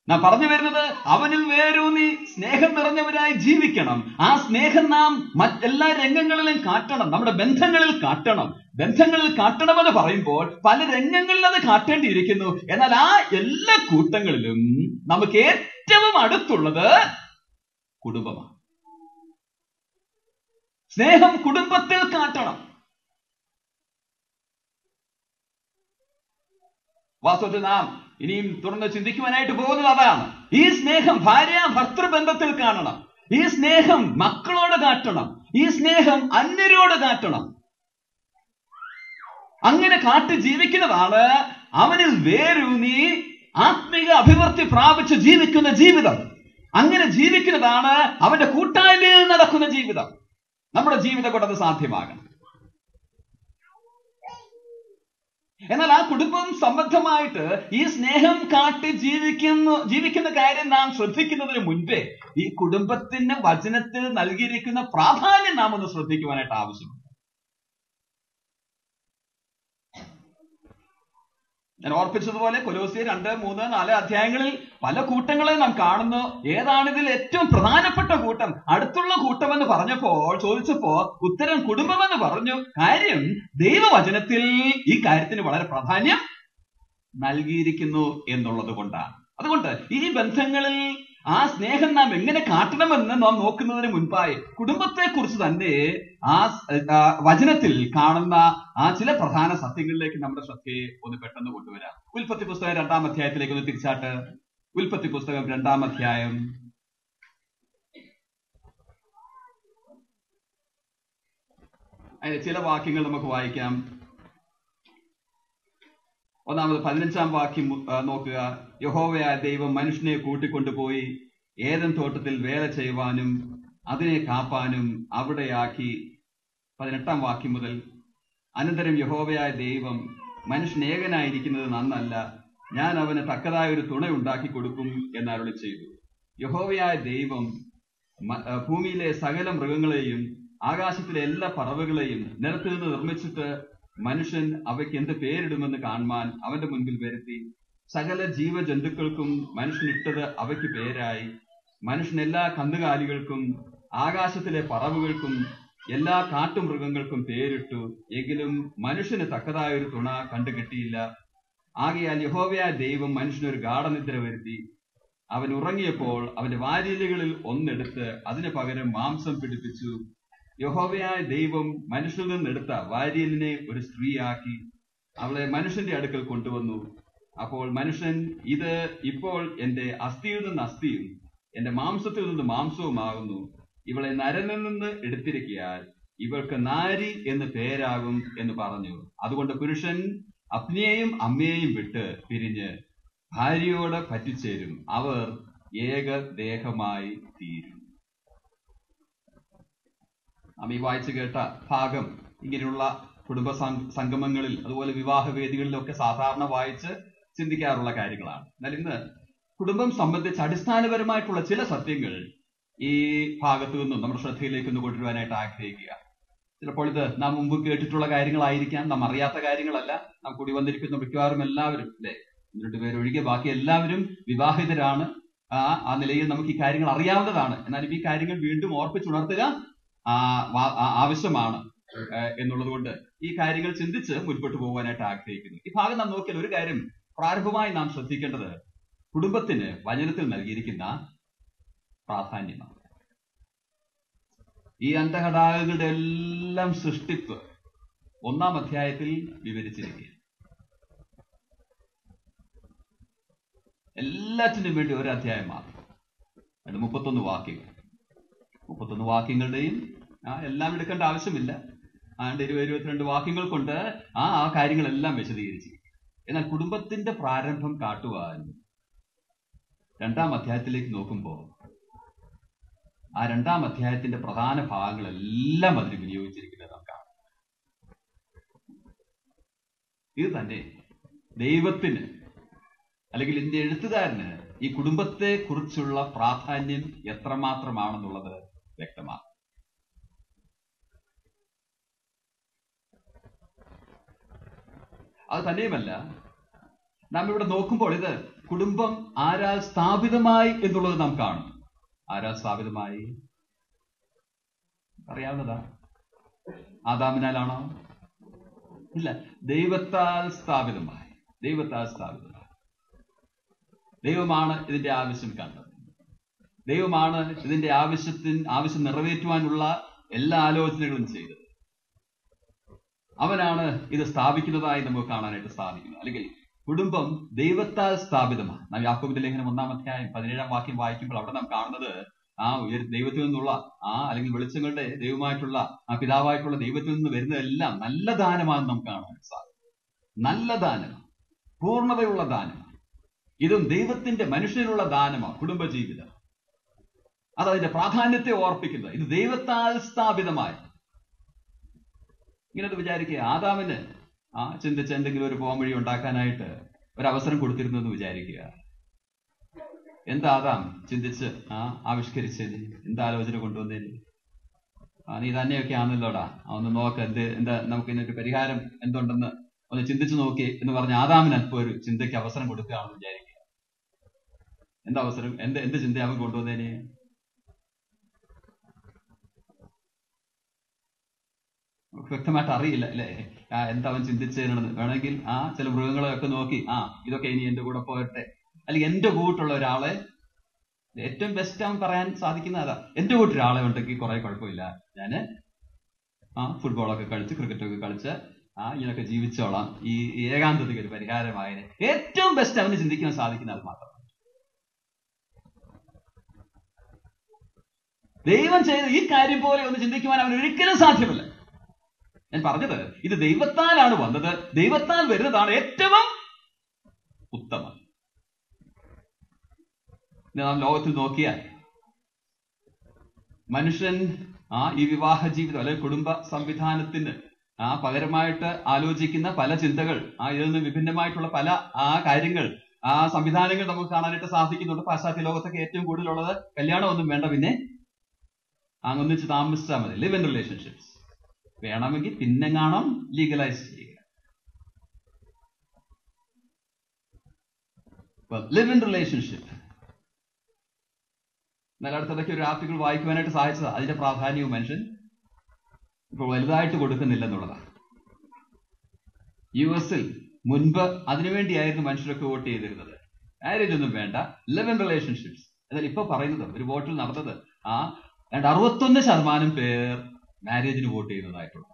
നാം പറഞ്ഞു വരുന്നത് അവനിൽ വേരൂന്നി സ്നേഹം നിറഞ്ഞവരായി ജീവിക്കണം. ആ സ്നേഹം നാം മറ്റെല്ലാ രംഗങ്ങളിലും കാട്ടണം. നമ്മുടെ ബന്ധങ്ങളിൽ കാട്ടണം. ബന്ധങ്ങളിൽ കാട്ടണമെന്ന് പറയുമ്പോൾ പല രംഗങ്ങളിൽ അത് കാട്ടേണ്ടിയിരിക്കുന്നു. എന്നാൽ ആ എല്ലാ കൂട്ടങ്ങളിലും നമുക്ക് ഏറ്റവും അടുത്തുള്ളത് കുടുംബമാണ്. സ്നേഹം കുടുംബത്തിൽ കാട്ടണം. വാസ്തവത്തിൽ നാം ഇനിയും തുറന്ന് ചിന്തിക്കുവാനായിട്ട് പോകുന്നത് അതാണ്. ഈ സ്നേഹം ഭാര്യ ഭർത്തൃബന്ധത്തിൽ കാണണം. ഈ സ്നേഹം മക്കളോട് കാട്ടണം. ഈ സ്നേഹം അന്യരോട് കാട്ടണം. അങ്ങനെ കാട്ടി ജീവിക്കുന്നതാണ് അവനിൽ വേരൂന്നി ആത്മീക അഭിവൃദ്ധി പ്രാപിച്ച് ജീവിക്കുന്ന ജീവിതം. അങ്ങനെ ജീവിക്കുന്നതാണ് അവന്റെ കൂട്ടായ്മയിൽ നടക്കുന്ന ജീവിതം. നമ്മുടെ ജീവിതം കൊണ്ട് അത് സാധ്യമാകണം. എന്നാൽ ആ കുടുംബം സംബന്ധമായിട്ട് ഈ സ്നേഹം കാട്ടി ജീവിക്കുന്ന കാര്യം നാം ശ്രദ്ധിക്കുന്നതിന് മുൻപേ ഈ കുടുംബത്തിന് വചനത്തിൽ നൽകിയിരിക്കുന്ന പ്രാധാന്യം നാം ഒന്ന് ശ്രദ്ധിക്കുവാനായിട്ട് ആവശ്യമുണ്ട്. ഞാൻ ഓർപ്പിച്ചതുപോലെ കൊലോസ്യർ 2, 3, 4 അധ്യായങ്ങളിൽ പല കൂട്ടങ്ങളെ നാം കാണുന്നു. ഏതാണിതിൽ ഏറ്റവും പ്രധാനപ്പെട്ട കൂട്ടം? അടുത്തുള്ള കൂട്ടമെന്ന് ചോദിച്ചപ്പോ ഉത്തരം കുടുംബമെന്ന് പറഞ്ഞു. കാര്യം ദൈവവചനത്തിൽ ഈ കാര്യത്തിന് വളരെ പ്രാധാന്യം നൽകിയിരിക്കുന്നു എന്നുള്ളത് കൊണ്ടാണ്. അതുകൊണ്ട് ഈ ബന്ധങ്ങളിൽ ആ സ്നേഹം നാം എങ്ങനെ കാട്ടണമെന്ന് നാം നോക്കുന്നതിന് മുൻപായി കുടുംബത്തെ കുറിച്ച് തന്നെ ആ വചനത്തിൽ കാണുന്ന ആ ചില പ്രധാന സത്യങ്ങളിലേക്ക് നമ്മുടെ ശ്രദ്ധയെ ഒന്ന് പെട്ടെന്ന് കൊണ്ടുവരാം. ഉൽപ്പത്തി പുസ്തകം 2-ാം അധ്യായത്തിലേക്ക് ഒന്ന് തിരിച്ചാട്ട്. ഉൽപ്പത്തി പുസ്തകം 2-ാം അധ്യായം അതിന് ചില വാക്യങ്ങൾ നമുക്ക് വായിക്കാം. ഒന്നാമത് 15-ാം വാക്യം നോക്കുക. യഹോവയായ ദൈവം മനുഷ്യനെ കൂട്ടിക്കൊണ്ടുപോയി ഏദൻ തോട്ടത്തിൽ വേല ചെയ്യുവാനും അതിനെ കാപ്പാനും അവിടെയാക്കി. 18-ാം വാക്യം മുതൽ. അനന്തരം യഹോവയായ ദൈവം മനുഷ്യൻ ഏകനായിരിക്കുന്നത് നന്നല്ല, ഞാൻ അവന് തക്കതായ ഒരു തുണ ഉണ്ടാക്കി കൊടുക്കും എന്നരുളി ചെയ്തു. യഹോവയായ ദൈവം ഭൂമിയിലെ സകല മൃഗങ്ങളെയും ആകാശത്തിലെ എല്ലാ പറവകളെയും നിലത്ത് നിന്ന് നിർമ്മിച്ചിട്ട് മനുഷ്യൻ അവയ്ക്ക് എന്ത് പേരിടുമെന്ന് കാണുവാൻ അവന്റെ മുൻപിൽ വരുത്തി. സകല ജീവജന്തുക്കൾക്കും മനുഷ്യനിട്ടത് അവയ്ക്ക് പേരായി. മനുഷ്യൻ എല്ലാ കന്നുകാലികൾക്കും ആകാശത്തിലെ പറവുകൾക്കും എല്ലാ കാട്ടുമൃഗങ്ങൾക്കും പേരിട്ടു. എങ്കിലും മനുഷ്യന് തക്കതായ ഒരു തുണ കണ്ടുകിട്ടിയില്ല. ആകയാൽ യഹോവയായ ദൈവം മനുഷ്യനൊരു ഗാഢനിദ്ര വരുത്തി. അവൻ ഉറങ്ങിയപ്പോൾ അവന്റെ വാരിയലുകളിൽ ഒന്നെടുത്ത് അതിന് പകരം മാംസം പിടിപ്പിച്ചു. യഹോവയായ ദൈവം മനുഷ്യനിൽ നിന്നെടുത്ത വാരിയലിനെ ഒരു സ്ത്രീയാക്കി അവളെ മനുഷ്യന്റെ അടുക്കൽ കൊണ്ടുവന്നു. അപ്പോൾ മനുഷ്യൻ, ഇത് ഇപ്പോൾ എന്റെ അസ്ഥിയിൽ നിന്ന് അസ്ഥിയും എന്റെ മാംസത്തിൽ നിന്ന് മാംസവുമാകുന്നു. ഇവളെ നരനിൽ നിന്ന് എടുത്തിരിക്കയാൽ ഇവൾക്ക് നാരി എന്ന് പേരാകും എന്ന് പറഞ്ഞു. അതുകൊണ്ട് പുരുഷൻ അപ്പനെയും അമ്മയെയും വിട്ട് പിരിഞ്ഞ് ഭാര്യയോട് പറ്റിച്ചേരും, അവർ ഏകദേഹമായി തീരും. നാം ഈ വായിച്ചു കേട്ട ഭാഗം ഇങ്ങനെയുള്ള കുടുംബ സംഗമങ്ങളിൽ അതുപോലെ വിവാഹ വേദികളിലൊക്കെ സാധാരണ വായിച്ച് ചിന്തിക്കാറുള്ള കാര്യങ്ങളാണ്. എന്നാൽ ഇന്ന് കുടുംബം സംബന്ധിച്ച് അടിസ്ഥാനപരമായിട്ടുള്ള ചില സത്യങ്ങൾ ഈ ഭാഗത്തു നിന്നും നമ്മുടെ ശ്രദ്ധയിലേക്ക് ഒന്ന് കൊണ്ടുവരാനായിട്ട് ആഗ്രഹിക്കുക. ചിലപ്പോൾ ഇത് നാം മുമ്പ് കേട്ടിട്ടുള്ള കാര്യങ്ങളായിരിക്കാം, നാം അറിയാത്ത കാര്യങ്ങളല്ല. നാം കൂടി വന്നിരിക്കുന്ന മിക്കവാറും എല്ലാവരും, അല്ലെ, 2 പേരൊഴികെ ബാക്കി എല്ലാവരും വിവാഹിതരാണ്. ആ നിലയിൽ നമുക്ക് ഈ കാര്യങ്ങൾ അറിയാവുന്നതാണ്. എന്നാലും ഈ കാര്യങ്ങൾ വീണ്ടും ഓർപ്പിച്ചുണർത്തുക ആവശ്യമാണ് എന്നുള്ളത് കൊണ്ട് ഈ കാര്യങ്ങൾ ചിന്തിച്ച് മുൻപോട്ട് പോകാനായിട്ട് ആഗ്രഹിക്കുന്നു. ഈ ഭാഗം നാം നോക്കിയാൽ ഒരു കാര്യം പ്രാരംഭമായി നാം ശ്രദ്ധിക്കേണ്ടത് കുടുംബത്തിന് വചനത്തിൽ നൽകിയിരിക്കുന്ന പ്രാധാന്യമാണ്. ഈ അന്തഘടാകങ്ങളുടെ എല്ലാം സൃഷ്ടിപ്പ് 1-ാം അധ്യായത്തിൽ വിവരിച്ചിരിക്കുകയാണ്. എല്ലാറ്റിനും വേണ്ടി ഒരു അധ്യായം മാത്രം. അത് 31 വാക്യങ്ങൾ. 31 വാക്യങ്ങളുടെയും എല്ലാം എടുക്കേണ്ട ആവശ്യമില്ല. 22 വാക്യങ്ങൾ കൊണ്ട് ആ കാര്യങ്ങളെല്ലാം വിശദീകരിച്ചിരിക്കും. എന്നാൽ കുടുംബത്തിന്റെ പ്രാരംഭം കാട്ടുവാൻ 2-ാം അധ്യായത്തിലേക്ക് നോക്കുമ്പോൾ ആ 2-ാം അധ്യായത്തിന്റെ പ്രധാന ഭാഗങ്ങളെല്ലാം അതിന് വിനിയോഗിച്ചിരിക്കുന്നത് നാം കാണാം. ഇത് തന്നെ ദൈവത്തിന്, അല്ലെങ്കിൽ ഇതിന്റെ എഴുത്തുകാരന് ഈ കുടുംബത്തെ കുറിച്ചുള്ള പ്രാധാന്യം എത്രമാത്രമാണെന്നുള്ളത് വ്യക്തമാണ്. അത് തന്നെയുമല്ല, നാം ഇവിടെ നോക്കുമ്പോൾ ഇത് കുടുംബം ആരാൽ സ്ഥാപിതമായി എന്നുള്ളത് നാം കാണും. ആരാൽ സ്ഥാപിതമായി? അറിയാവുന്നതാ? ആദാമിനാലാണോ? ഇല്ല, ദൈവത്താൽ സ്ഥാപിതമായി. ദൈവത്താൽ സ്ഥാപിതമായി. ദൈവമാണ് ഇതിന്റെ ആവശ്യം കണ്ടത്. ദൈവമാണ് ഇതിന്റെ ആവശ്യം നിറവേറ്റുവാനുള്ള എല്ലാ ആലോചനകളും ചെയ്തത്. അവനാണ് ഇത് സ്ഥാപിക്കുന്നതായി നമുക്ക് കാണാനായിട്ട് സാധിക്കുന്നത്. അല്ലെങ്കിൽ കുടുംബം ദൈവത്താൽ സ്ഥാപിതമാണ്. നാം യാക്കോബിന്റെ ലേഖനം 1-ാം അധ്യായം 17-ാം വാക്യം വായിക്കുമ്പോൾ അവിടെ നാം കാണുന്നത് ദൈവത്തിൽ നിന്നുള്ള അല്ലെങ്കിൽ വെളിച്ചങ്ങളുടെ ദൈവമായിട്ടുള്ള പിതാവായിട്ടുള്ള ദൈവത്തിൽ നിന്ന് വരുന്നതെല്ലാം നല്ല ദാനമാണെന്ന് നമുക്ക് കാണാൻ സാധിക്കും. നല്ല ദാനമാണ്, പൂർണ്ണതയുള്ള ദാനമാണ്. ഇതും ദൈവത്തിന്റെ മനുഷ്യനുള്ള ദാനമാണ്. കുടുംബജീവിതം അതതിന്റെ പ്രാധാന്യത്തെ ഓർപ്പിക്കുന്നത്. ഇത് ദൈവത്താൽ സ്ഥാപിതമായ. ഇങ്ങനെ വിചാരിക്കുക, ആദാമിന് ചിന്തിച്ച് എന്തെങ്കിലും ഒരു പോംവഴി ഉണ്ടാക്കാനായിട്ട് ഒരവസരം കൊടുത്തിരുന്നു എന്ന് വിചാരിക്കുക. എന്താ ആദാം ചിന്തിച്ച് ആവിഷ്കരിച്ചത്? എന്താ ആലോചന കൊണ്ടുവന്നേന്? നീ തന്നെയൊക്കെ ആണല്ലോടാ, ഒന്ന് നോക്ക്, എന്താ നമുക്ക് ഇതിനൊരു പരിഹാരം എന്തുണ്ടെന്ന് ഒന്ന് ചിന്തിച്ചു നോക്കി എന്ന് പറഞ്ഞ് ആദാമിന് അല്പം ഒരു ചിന്തയ്ക്ക് അവസരം കൊടുക്കുകയാണെന്ന് വിചാരിക്കുക. എന്താ അവസരം? എന്ത് ചിന്ത അവൻ കൊണ്ടുവന്നേന്? വ്യക്തമായിട്ട് അറിയില്ല അല്ലെ എന്താ അവൻ ചിന്തിച്ചേരണത്. വേണമെങ്കിൽ ചില മൃഗങ്ങളെയൊക്കെ നോക്കി ഇതൊക്കെ ഇനി എന്റെ കൂടെ പോരട്ടെ, അല്ലെങ്കിൽ എന്റെ കൂട്ടുള്ള ഒരാളെ, ഏറ്റവും ബെസ്റ്റ് അവൻ പറയാൻ സാധിക്കുന്ന അതാ, എന്റെ കൂട്ടൊരാളെ ഉണ്ടെങ്കിൽ കുറെ കുഴപ്പമില്ല, ഞാന് ഫുട്ബോളൊക്കെ കളിച്ച് ക്രിക്കറ്റൊക്കെ കളിച്ച് ഇങ്ങനൊക്കെ ജീവിച്ചോളാം, ഈ ഏകാന്തതയ്ക്ക് ഒരു പരിഹാരമായതിന് ഏറ്റവും ബെസ്റ്റ് അവന് ചിന്തിക്കാൻ സാധിക്കുന്ന അത് മാത്രം. ദൈവം ചെയ്ത ഈ കാര്യം പോലെ ഒന്ന് ചിന്തിക്കുവാൻ അവൻ ഒരിക്കലും സാധ്യമല്ല. ഞാൻ പറഞ്ഞത് ഇത് ദൈവത്താലാണ് വന്നത്, ദൈവത്താൽ വരുന്നതാണ് ഏറ്റവും ഉത്തമം. നാം ലോകത്തിൽ നോക്കിയാൽ മനുഷ്യൻ ഈ വിവാഹ ജീവിതം അല്ലെങ്കിൽ കുടുംബ സംവിധാനത്തിന് പകരമായിട്ട് ആലോചിക്കുന്ന പല ചിന്തകൾ, ഇതിൽ നിന്ന് വിഭിന്നമായിട്ടുള്ള പല കാര്യങ്ങൾ, സംവിധാനങ്ങൾ നമുക്ക് കാണാനായിട്ട് സാധിക്കുന്നുണ്ട്. പാശ്ചാത്യ ലോകത്തൊക്കെ ഏറ്റവും കൂടുതലുള്ളത് കല്യാണം ഒന്നും വേണ്ട, പിന്നെ ഒന്നിച്ച് താമസിച്ചാൽ മതി, ലിവ് ഇൻ റിലേഷൻഷിപ്സ്. വേണമെങ്കിൽ പിന്നെ കാണാം ലീഗലൈസ് ചെയ്യുക. Live in relationship. എന്നാൽ അടുത്തിടയ്ക്ക് ഒരു ആർട്ടിക്കിൾ വായിക്കുവാനായിട്ട് സാധിച്ചത് അതിന്റെ പ്രാധാന്യവും മനുഷ്യൻ ഇപ്പോൾ വലുതായിട്ട് കൊടുക്കുന്നില്ലെന്നുള്ളതാണ്. US-ൽ മുൻപ് അതിനുവേണ്ടിയായിരുന്നു മനുഷ്യരൊക്കെ വോട്ട് ചെയ്തിരുന്നത്. മാരേജ് ഒന്നും വേണ്ട, ലിവ് ഇൻ റിലേഷൻഷിപ്സ്. എന്നാൽ ഇപ്പൊ പറയുന്നത്, ഒരു വോട്ടിൽ നടന്നത് 61% പേർ മാരേജിന് വോട്ട് ചെയ്യുന്നതായിട്ടുള്ള,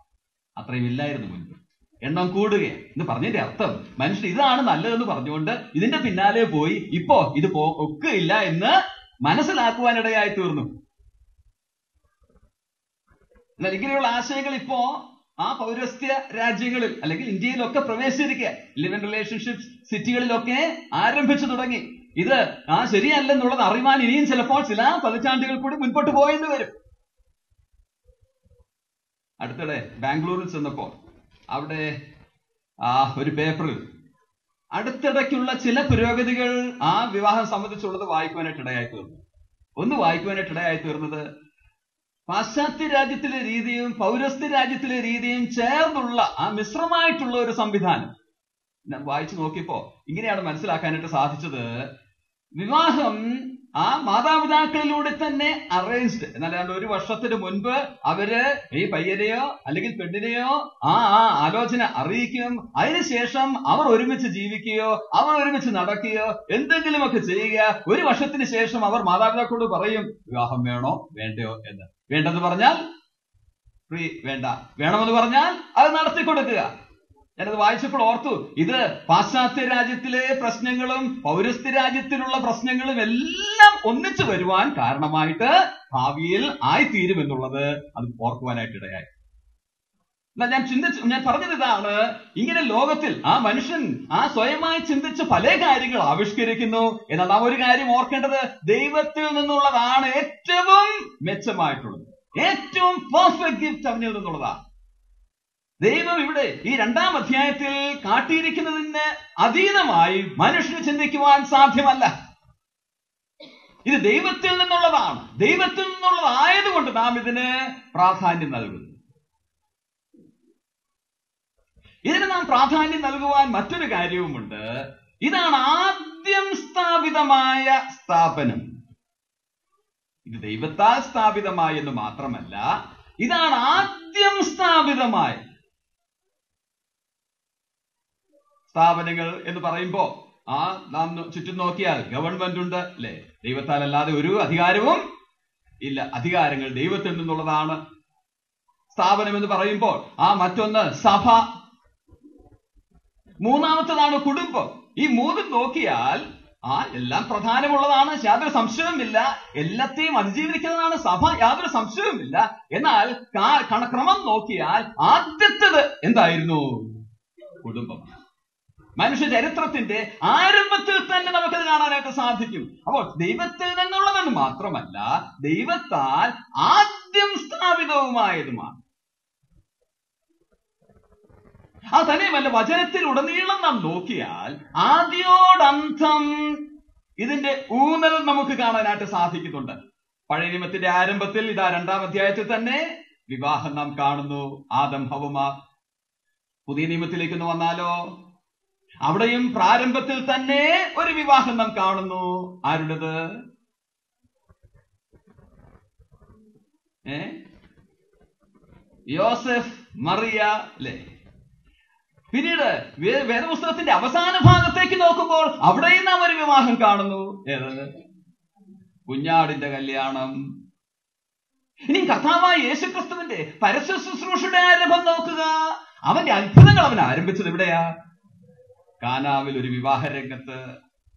അത്രയും ഇല്ലായിരുന്നു മുൻപ്. എണ്ണം കൂടുകയാണ് എന്ന് പറഞ്ഞതിന്റെ അർത്ഥം മനുഷ്യൻ ഇതാണ് നല്ലതെന്ന് പറഞ്ഞുകൊണ്ട് ഇതിന്റെ പിന്നാലെ പോയി ഇപ്പോ ഇത് ഒക്കെയില്ല എന്ന് മനസ്സിലാക്കുവാനിടയായി തീർന്നു. എന്നാൽ ഇങ്ങനെയുള്ള ആശയങ്ങൾ ഇപ്പോ പൗരസ്ത്യ രാജ്യങ്ങളിൽ അല്ലെങ്കിൽ ഇന്ത്യയിലൊക്കെ പ്രവേശിച്ചിരിക്കുക. ലിവ് ഇൻ റിലേഷൻഷിപ്സ് സിറ്റികളിലൊക്കെ ആരംഭിച്ചു തുടങ്ങി. ഇത് ശരിയല്ലെന്നുള്ളത് അറിവാൻ ഇനിയും ചിലപ്പോൾ ചില പതിറ്റാണ്ടുകൾ കൂടി മുൻപോട്ട് പോയെന്ന് വരും. അടുത്തിടെ ബാംഗ്ലൂരിൽ ചെന്നപ്പോ അവിടെ ഒരു പേപ്പറിൽ അടുത്തിടയ്ക്കുള്ള ചില പുരോഗതികൾ വിവാഹം സംബന്ധിച്ചുള്ളത് വായിക്കുവാനായിട്ട് ഇടയായി തീർന്നു. വായിക്കുവാനായിട്ട് ഇടയായി തീർന്നത് പാശ്ചാത്യ രാജ്യത്തിലെ രീതിയും പൗരസ്ത്യ രാജ്യത്തിലെ രീതിയും ചേർന്നുള്ള മിശ്രമായിട്ടുള്ള ഒരു സംവിധാനം ഞാൻ വായിച്ചു നോക്കിയപ്പോ ഇങ്ങനെയാണ് മനസ്സിലാക്കാനായിട്ട് സാധിച്ചത്. വിവാഹം മാതാപിതാക്കളിലൂടെ തന്നെ അറേഞ്ച്ഡ്, എന്നല്ലാണ്ട് ഒരു വർഷത്തിന് മുൻപ് അവര് ഈ പയ്യനെയോ അല്ലെങ്കിൽ പെണ്ണിനെയോ ആലോചന അറിയിക്കും. അതിനുശേഷം അവർ ഒരുമിച്ച് ജീവിക്കുകയോ അവർ ഒരുമിച്ച് നടക്കുകയോ എന്തെങ്കിലുമൊക്കെ ചെയ്യുക. ഒരു വർഷത്തിന് ശേഷം അവർ മാതാപിതാക്കളോട് പറയും വിവാഹം വേണോ വേണ്ടയോ എന്ന്. വേണ്ടെന്ന് പറഞ്ഞാൽ വേണ്ട, വേണമെന്ന് പറഞ്ഞാൽ അത് നടത്തി കൊടുക്കുക. ഞാനത് വായിച്ചപ്പോൾ ഓർത്തു, ഇത് പാശ്ചാത്യ രാജ്യത്തിലെ പ്രശ്നങ്ങളും പൗരസ്ത്യ രാജ്യത്തിലുള്ള പ്രശ്നങ്ങളും എല്ലാം ഒന്നിച്ചു വരുവാൻ കാരണമായിട്ട് ഭാവിയിൽ ആയിത്തീരുമെന്നുള്ളത് അത് ഓർക്കുവാനായിട്ട് ഇടയായി. എന്നാൽ ഞാൻ പറഞ്ഞത് ഇതാണ്, ഇങ്ങനെ ലോകത്തിൽ മനുഷ്യൻ സ്വയമായി ചിന്തിച്ച് പല കാര്യങ്ങൾ ആവിഷ്കരിക്കുന്നു. എന്നാൽ നാം ഒരു കാര്യം ഓർക്കേണ്ടത്, ദൈവത്തിൽ നിന്നുള്ളതാണ് ഏറ്റവും മെച്ചമായിട്ടുള്ളത്, ഏറ്റവും പെർഫെക്റ്റ് ഗിഫ്റ്റ് അവനിൽ നിന്നുള്ളതാണ്. ദൈവം ഇവിടെ ഈ 2-ാം അധ്യായത്തിൽ കാട്ടിയിരിക്കുന്നതിന് അതീതമായി മനുഷ്യന് ചിന്തിക്കുവാൻ സാധ്യമല്ല. ഇത് ദൈവത്തിൽ നിന്നുള്ളതാണ്. ദൈവത്തിൽ നിന്നുള്ളതായതുകൊണ്ട് നാം ഇതിന് പ്രാധാന്യം നൽകുന്നു. ഇതിന് നാം പ്രാധാന്യം നൽകുവാൻ മറ്റൊരു കാര്യവുമുണ്ട്. ഇതാണ് ആദ്യം സ്ഥാപിതമായ സ്ഥാപനം. ഇത് ദൈവത്താൽ സ്ഥാപിതമായെന്ന് മാത്രമല്ല, ഇതാണ് ആദ്യം സ്ഥാപിതമായ സ്ഥാപനങ്ങൾ എന്ന് പറയുമ്പോ നാം ചുറ്റും നോക്കിയാൽ ഗവൺമെന്റ് ഉണ്ട് അല്ലെ? ദൈവത്താൽ അല്ലാതെ ഒരു അധികാരവും ഇല്ല. അധികാരങ്ങൾ ദൈവത്തിൽ നിന്നുള്ളതാണ്. സ്ഥാപനം എന്ന് പറയുമ്പോൾ മറ്റൊന്ന് സഭ, മൂന്നാമത്തതാണ് കുടുംബം. ഈ മൂന്നും നോക്കിയാൽ എല്ലാം പ്രധാനമുള്ളതാണ്, യാതൊരു സംശയവുമില്ല. എല്ലാത്തെയും അതിജീവിക്കുന്നതാണ് സഭ, യാതൊരു സംശയവുമില്ല. എന്നാൽ ക്രമം നോക്കിയാൽ ആദ്യത്തേത് എന്തായിരുന്നു? കുടുംബം. മനുഷ്യ ചരിത്രത്തിന്റെ ആരംഭത്തിൽ തന്നെ നമുക്കത് കാണാനായിട്ട് സാധിക്കും. അപ്പോൾ ദൈവത്തിൽ നിന്നുള്ളതെന്ന് മാത്രമല്ല, ദൈവത്താൽ ആദ്യം സ്ഥാപിതവുമായതുമാണ്. അത് തന്നെയുമല്ല, വചനത്തിൽ ഉടനീളം നാം നോക്കിയാൽ ആദ്യോടന്തം ഇതിന്റെ ഊന്നൽ നമുക്ക് കാണാനായിട്ട് സാധിക്കുന്നുണ്ട്. പഴയ നിയമത്തിന്റെ ആരംഭത്തിൽ ഇതാ 2-ാം അധ്യായത്തിൽ തന്നെ വിവാഹം നാം കാണുന്നു, ആദം ഹവ്വ. പുതിയ നിയമത്തിലേക്ക് വന്നാലോ, അവിടെയും പ്രാരംഭത്തിൽ തന്നെ ഒരു വിവാഹം നാം കാണുന്നു. ആരുടേത്? യോസെഫ്, മറിയ അല്ലേ? പിന്നീട് വേദപുസ്തകത്തിന്റെ അവസാന ഭാഗത്തേക്ക് നോക്കുമ്പോൾ അവിടെയും നാം ഒരു വിവാഹം കാണുന്നു. ഏത്? കുഞ്ഞാടിന്റെ കല്യാണം. ഇനി കർത്താവായ യേശുക്രിസ്തുവിന്റെ പരസ്യ ശുശ്രൂഷയുടെ ആരംഭം നോക്കുക. അവന്റെ അത്ഭുതങ്ങൾ അവൻ ആരംഭിച്ചത് എവിടെയാ? കാനാവിൽ ഒരു വിവാഹ രംഗത്ത്.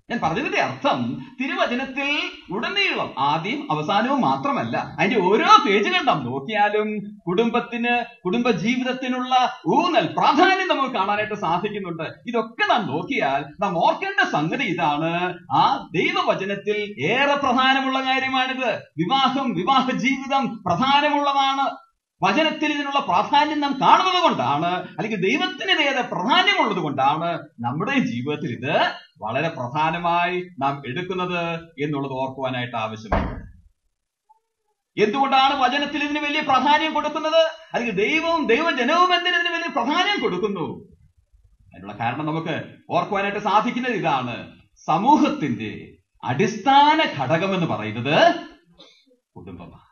ഞാൻ പറഞ്ഞതിന്റെ അർത്ഥം, തിരുവചനത്തിൽ ഉടനീളം ആദ്യം അവസാനവും മാത്രമല്ല, അതിന്റെ ഓരോ പേജുകൾ നാം നോക്കിയാലും കുടുംബ ജീവിതത്തിനുള്ള ഊന്നൽ, പ്രാധാന്യം നമുക്ക് കാണാനായിട്ട് സാധിക്കുന്നുണ്ട്. ഇതൊക്കെ നാം നോക്കിയാൽ നാം ഓർക്കേണ്ട സംഗതി ഇതാണ്: ആ ദൈവവചനത്തിൽ ഏറെ പ്രധാനമുള്ള കാര്യമാണിത്. വിവാഹ ജീവിതം പ്രധാനമുള്ളതാണ്. വചനത്തിൽ ഇതിനുള്ള പ്രാധാന്യം നാം കാണുന്നത് കൊണ്ടാണ്, അല്ലെങ്കിൽ ദൈവത്തിന് ഏറെ പ്രാധാന്യമുള്ളത് കൊണ്ടാണ് നമ്മുടെ ജീവിതത്തിൽ ഇത് വളരെ പ്രധാനമായി നാം എടുക്കുന്നത് എന്നുള്ളത് ഓർക്കുവാനായിട്ട് ആവശ്യമാണ്. എന്തുകൊണ്ടാണ് വചനത്തിൽ ഇതിന് വലിയ പ്രാധാന്യം കൊടുക്കുന്നത്? അല്ലെങ്കിൽ ദൈവജനവും എന്തിനു വലിയ പ്രാധാന്യം കൊടുക്കുന്നു? അതിനുള്ള കാരണം നമുക്ക് ഓർക്കുവാനായിട്ട് സാധിക്കുന്നത് ഇതാണ്: സമൂഹത്തിന്റെ അടിസ്ഥാന ഘടകം എന്ന് പറയുന്നത് കുടുംബമാണ്.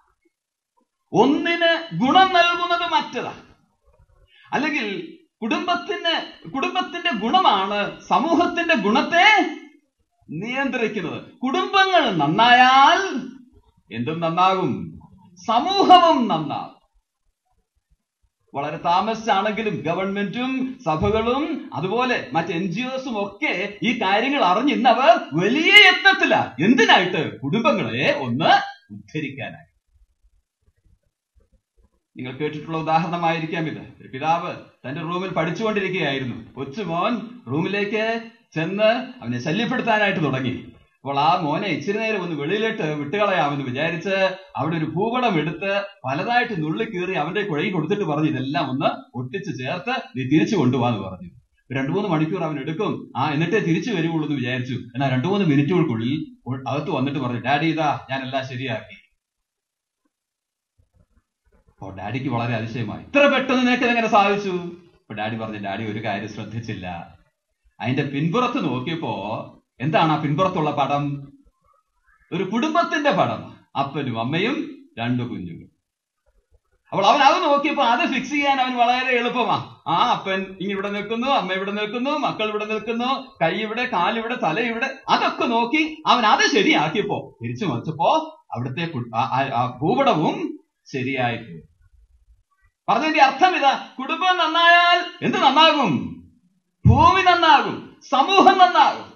ഒന്നിന് ഗുണം നൽകുന്നത് മറ്റതാണ്. അല്ലെങ്കിൽ കുടുംബത്തിന്റെ ഗുണമാണ് സമൂഹത്തിന്റെ ഗുണത്തെ നിയന്ത്രിക്കുന്നത്. കുടുംബങ്ങൾ നന്നായാൽ എന്തും നന്നാകും, സമൂഹവും നന്നാകും. വളരെ താമസിച്ചാണെങ്കിലും ഗവൺമെന്റും സഭകളും അതുപോലെ മറ്റ് NGOസും ഒക്കെ ഈ കാര്യങ്ങൾ അറിഞ്ഞ് ഇന്നവർ വലിയ യത്നത്തിലാണ്. എന്തിനായിട്ട്? കുടുംബങ്ങളെ ഒന്ന് ഉദ്ധരിക്കാനായി. നിങ്ങൾ കേട്ടിട്ടുള്ള ഉദാഹരണമായിരിക്കാം ഇത്. ഒരു പിതാവ് തന്റെ റൂമിൽ പഠിച്ചുകൊണ്ടിരിക്കുകയായിരുന്നു. കൊച്ചുമോൻ റൂമിലേക്ക് ചെന്ന് അവനെ ശല്യപ്പെടുത്താനായിട്ട് തുടങ്ങി. അപ്പോൾ ആ മോനെ ഇച്ചിരി നേരം ഒന്ന് വെളിയിലിട്ട് വിട്ടുകളയാമെന്ന് വിചാരിച്ച് അവിടെ ഒരു ഭൂപടം എടുത്ത് പലതായിട്ട് നുള്ളിക്കീറി അവന്റെ കുഴയിൽ കൊടുത്തിട്ട് പറഞ്ഞു, ഇതെല്ലാം ഒന്ന് ഒട്ടിച്ച് ചേർത്ത് നീ തിരിച്ചു കൊണ്ടുപോകാന്ന് പറഞ്ഞു. 2-3 മണിക്കൂർ അവൻ എടുക്കും, എന്നിട്ടേ തിരിച്ചു വരുവുള്ളൂ എന്ന് വിചാരിച്ചു. എന്നാൽ 2-3 മിനിറ്റുകൾക്കുള്ളിൽ അകത്ത് വന്നിട്ട് പറഞ്ഞു, ഡാഡി ഇതാ ഞാനെല്ലാം ശരിയാക്കി. അപ്പോൾ ഡാഡിക്ക് വളരെ അതിശയമായി. ഇത്ര പെട്ടെന്ന് നിനക്ക് ഇതെങ്ങനെ സാധിച്ചു? അപ്പൊ ഡാഡി പറഞ്ഞു, ഡാഡി ഒരു കാര്യം ശ്രദ്ധിച്ചില്ല. അതിന്റെ പിൻപുറത്ത് നോക്കിയപ്പോ എന്താണ് ആ പിൻപുറത്തുള്ള പടം? ഒരു കുടുംബത്തിന്റെ പടം, അപ്പനും അമ്മയും 2 കുഞ്ഞുങ്ങളും. അപ്പോൾ അവൻ അത് നോക്കിയപ്പോ അത് ഫിക്സ് ചെയ്യാൻ അവൻ വളരെ എളുപ്പമാ. അപ്പൻ ഇവിടെ നിൽക്കുന്നു, അമ്മ ഇവിടെ നിൽക്കുന്നു, മക്കൾ ഇവിടെ നിൽക്കുന്നു, കൈ ഇവിടെ, കാലിവിടെ, തല ഇവിടെ, അതൊക്കെ നോക്കി അവൻ അത് ശരിയാക്കിയപ്പോ തിരിച്ചു വച്ചപ്പോ അവിടുത്തെ ഭൂപടവും ശരിയായിട്ട്. പറഞ്ഞതിന്റെ അർത്ഥം ഇതാ: കുടുംബം നന്നായാൽ എന്ത് നന്നാകും? ഭൂമി നന്നാകും, സമൂഹം നന്നാകും.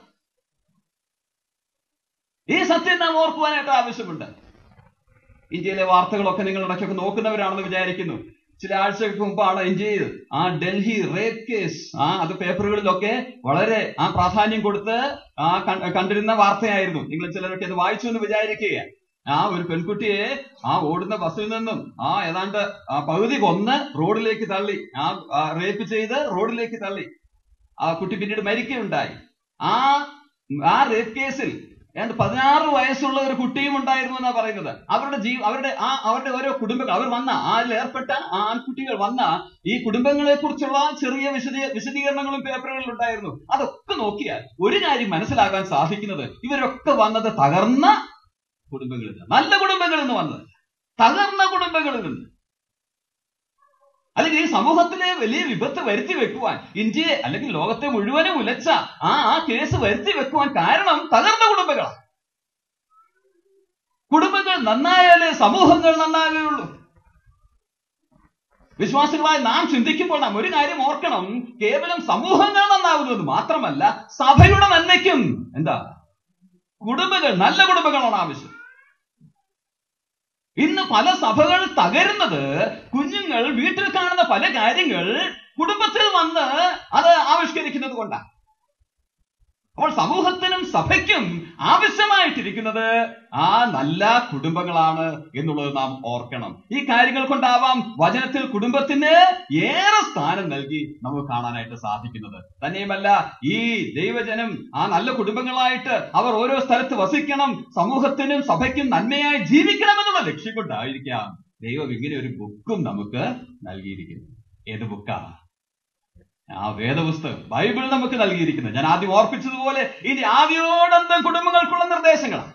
ഈ സത്യം നാം ഓർക്കുവാനായിട്ട് ആവശ്യമുണ്ട്. ഇന്ത്യയിലെ വാർത്തകളൊക്കെ നിങ്ങൾ ഇടയ്ക്കൊക്കെ നോക്കുന്നവരാണെന്ന് വിചാരിക്കുന്നു. ചില ആഴ്ചകൾക്ക് മുമ്പാണ് ഇന്ത്യയിൽ ഡൽഹി റേപ്പ് കേസ്, അത് പേപ്പറുകളിലൊക്കെ വളരെ പ്രാധാന്യം കൊടുത്ത് കണ്ടിരുന്ന വാർത്തയായിരുന്നു. നിങ്ങൾ ചിലരൊക്കെ അത് വായിച്ചു എന്ന് വിചാരിക്കുക. ഒരു പെൺകുട്ടിയെ ഓടുന്ന ബസ്സിൽ നിന്നും ഏതാണ്ട് പകുതി കൊന്ന് റോഡിലേക്ക് തള്ളി, റേപ്പ് ചെയ്ത് റോഡിലേക്ക് തള്ളി. ആ കുട്ടി പിന്നീട് മരിക്കുകയുണ്ടായി. ആ റേപ്പ് കേസിൽ 16 വയസ്സുള്ള ഒരു കുട്ടിയും ഉണ്ടായിരുന്നു എന്നാ പറയുന്നത്. അവരുടെ ഓരോ കുടുംബങ്ങൾ, അവർ വന്ന അതിൽ ഏർപ്പെട്ട ആൺകുട്ടികൾ വന്ന ഈ കുടുംബങ്ങളെ കുറിച്ചുള്ള ചെറിയ വിശദീകരണങ്ങളും പേപ്പറുകളിൽ ഉണ്ടായിരുന്നു. അതൊക്കെ നോക്കിയാൽ ഒരു കാര്യം മനസ്സിലാക്കാൻ സാധിക്കുന്നത്, ഇവരൊക്കെ വന്നത് തകർന്ന കുടുംബങ്ങളിൽ നിന്ന്, നല്ല കുടുംബങ്ങളിൽ നിന്ന് വന്നത്, തകർന്ന കുടുംബങ്ങളിൽ നിന്ന്. അല്ലെങ്കിൽ ഈ സമൂഹത്തിലെ വലിയ വിപത്ത് വരുത്തി വെക്കുവാൻ, ഇന്ത്യയെ അല്ലെങ്കിൽ ലോകത്തെ മുഴുവനും ഉലച്ച ആ കേസ് വരുത്തി വെക്കുവാൻ കാരണം തകർന്ന കുടുംബങ്ങളാണ്. കുടുംബങ്ങൾ നന്നായാലേ സമൂഹങ്ങൾ നന്നാകുകയുള്ളൂ. വിശ്വാസികളായി നാം ചിന്തിക്കുമ്പോൾ നാം ഒരു കാര്യം ഓർക്കണം: കേവലം സമൂഹങ്ങൾ നന്നാകുന്നത് മാത്രമല്ല, സഭയുടെ നന്മയ്ക്കും കുടുംബങ്ങൾ, നല്ല കുടുംബങ്ങളാണ് ആവശ്യം. ഇന്ന് പല സഭകൾ തകരുന്നത് കുഞ്ഞുങ്ങൾ വീട്ടിൽ കാണുന്ന പല കാര്യങ്ങൾ കുടുംബത്തിൽ വന്ന് അത് ആവിഷ്കരിക്കുന്നത് കൊണ്ടാണ്. അപ്പോൾ സമൂഹത്തിനും സഭയ്ക്കും ആവശ്യമായിട്ടിരിക്കുന്നത് ആ നല്ല കുടുംബങ്ങളാണ് എന്നുള്ളത് നാം ഓർക്കണം. ഈ കാര്യങ്ങൾ കൊണ്ടാവാം വചനത്തിൽ കുടുംബത്തിന് ഏറെ സ്ഥാനം നൽകി നമുക്ക് കാണാനായിട്ട് സാധിക്കുന്നത്. തന്നെയുമല്ല, ഈ ദൈവജനം ആ നല്ല കുടുംബങ്ങളായിട്ട് അവർ ഓരോ സ്ഥലത്ത് വസിക്കണം, സമൂഹത്തിനും സഭയ്ക്കും നന്മയായി ജീവിക്കണമെന്നുള്ള ലക്ഷ്യം കൊണ്ടായിരിക്കാം ദൈവം ഇങ്ങനെ ഒരു ബുക്കും നമുക്ക് നൽകിയിരിക്കുന്നു. ഏത് ബുക്കാ? ആ വേദപുസ്തകം, ബൈബിൾ നമുക്ക് നൽകിയിരിക്കുന്നത്. ഞാൻ ആദ്യം ഓർപ്പിച്ചതുപോലെ ഇനി ആദ്യോടന്തം കുടുംബങ്ങൾക്കുള്ള നിർദ്ദേശങ്ങളാണ്.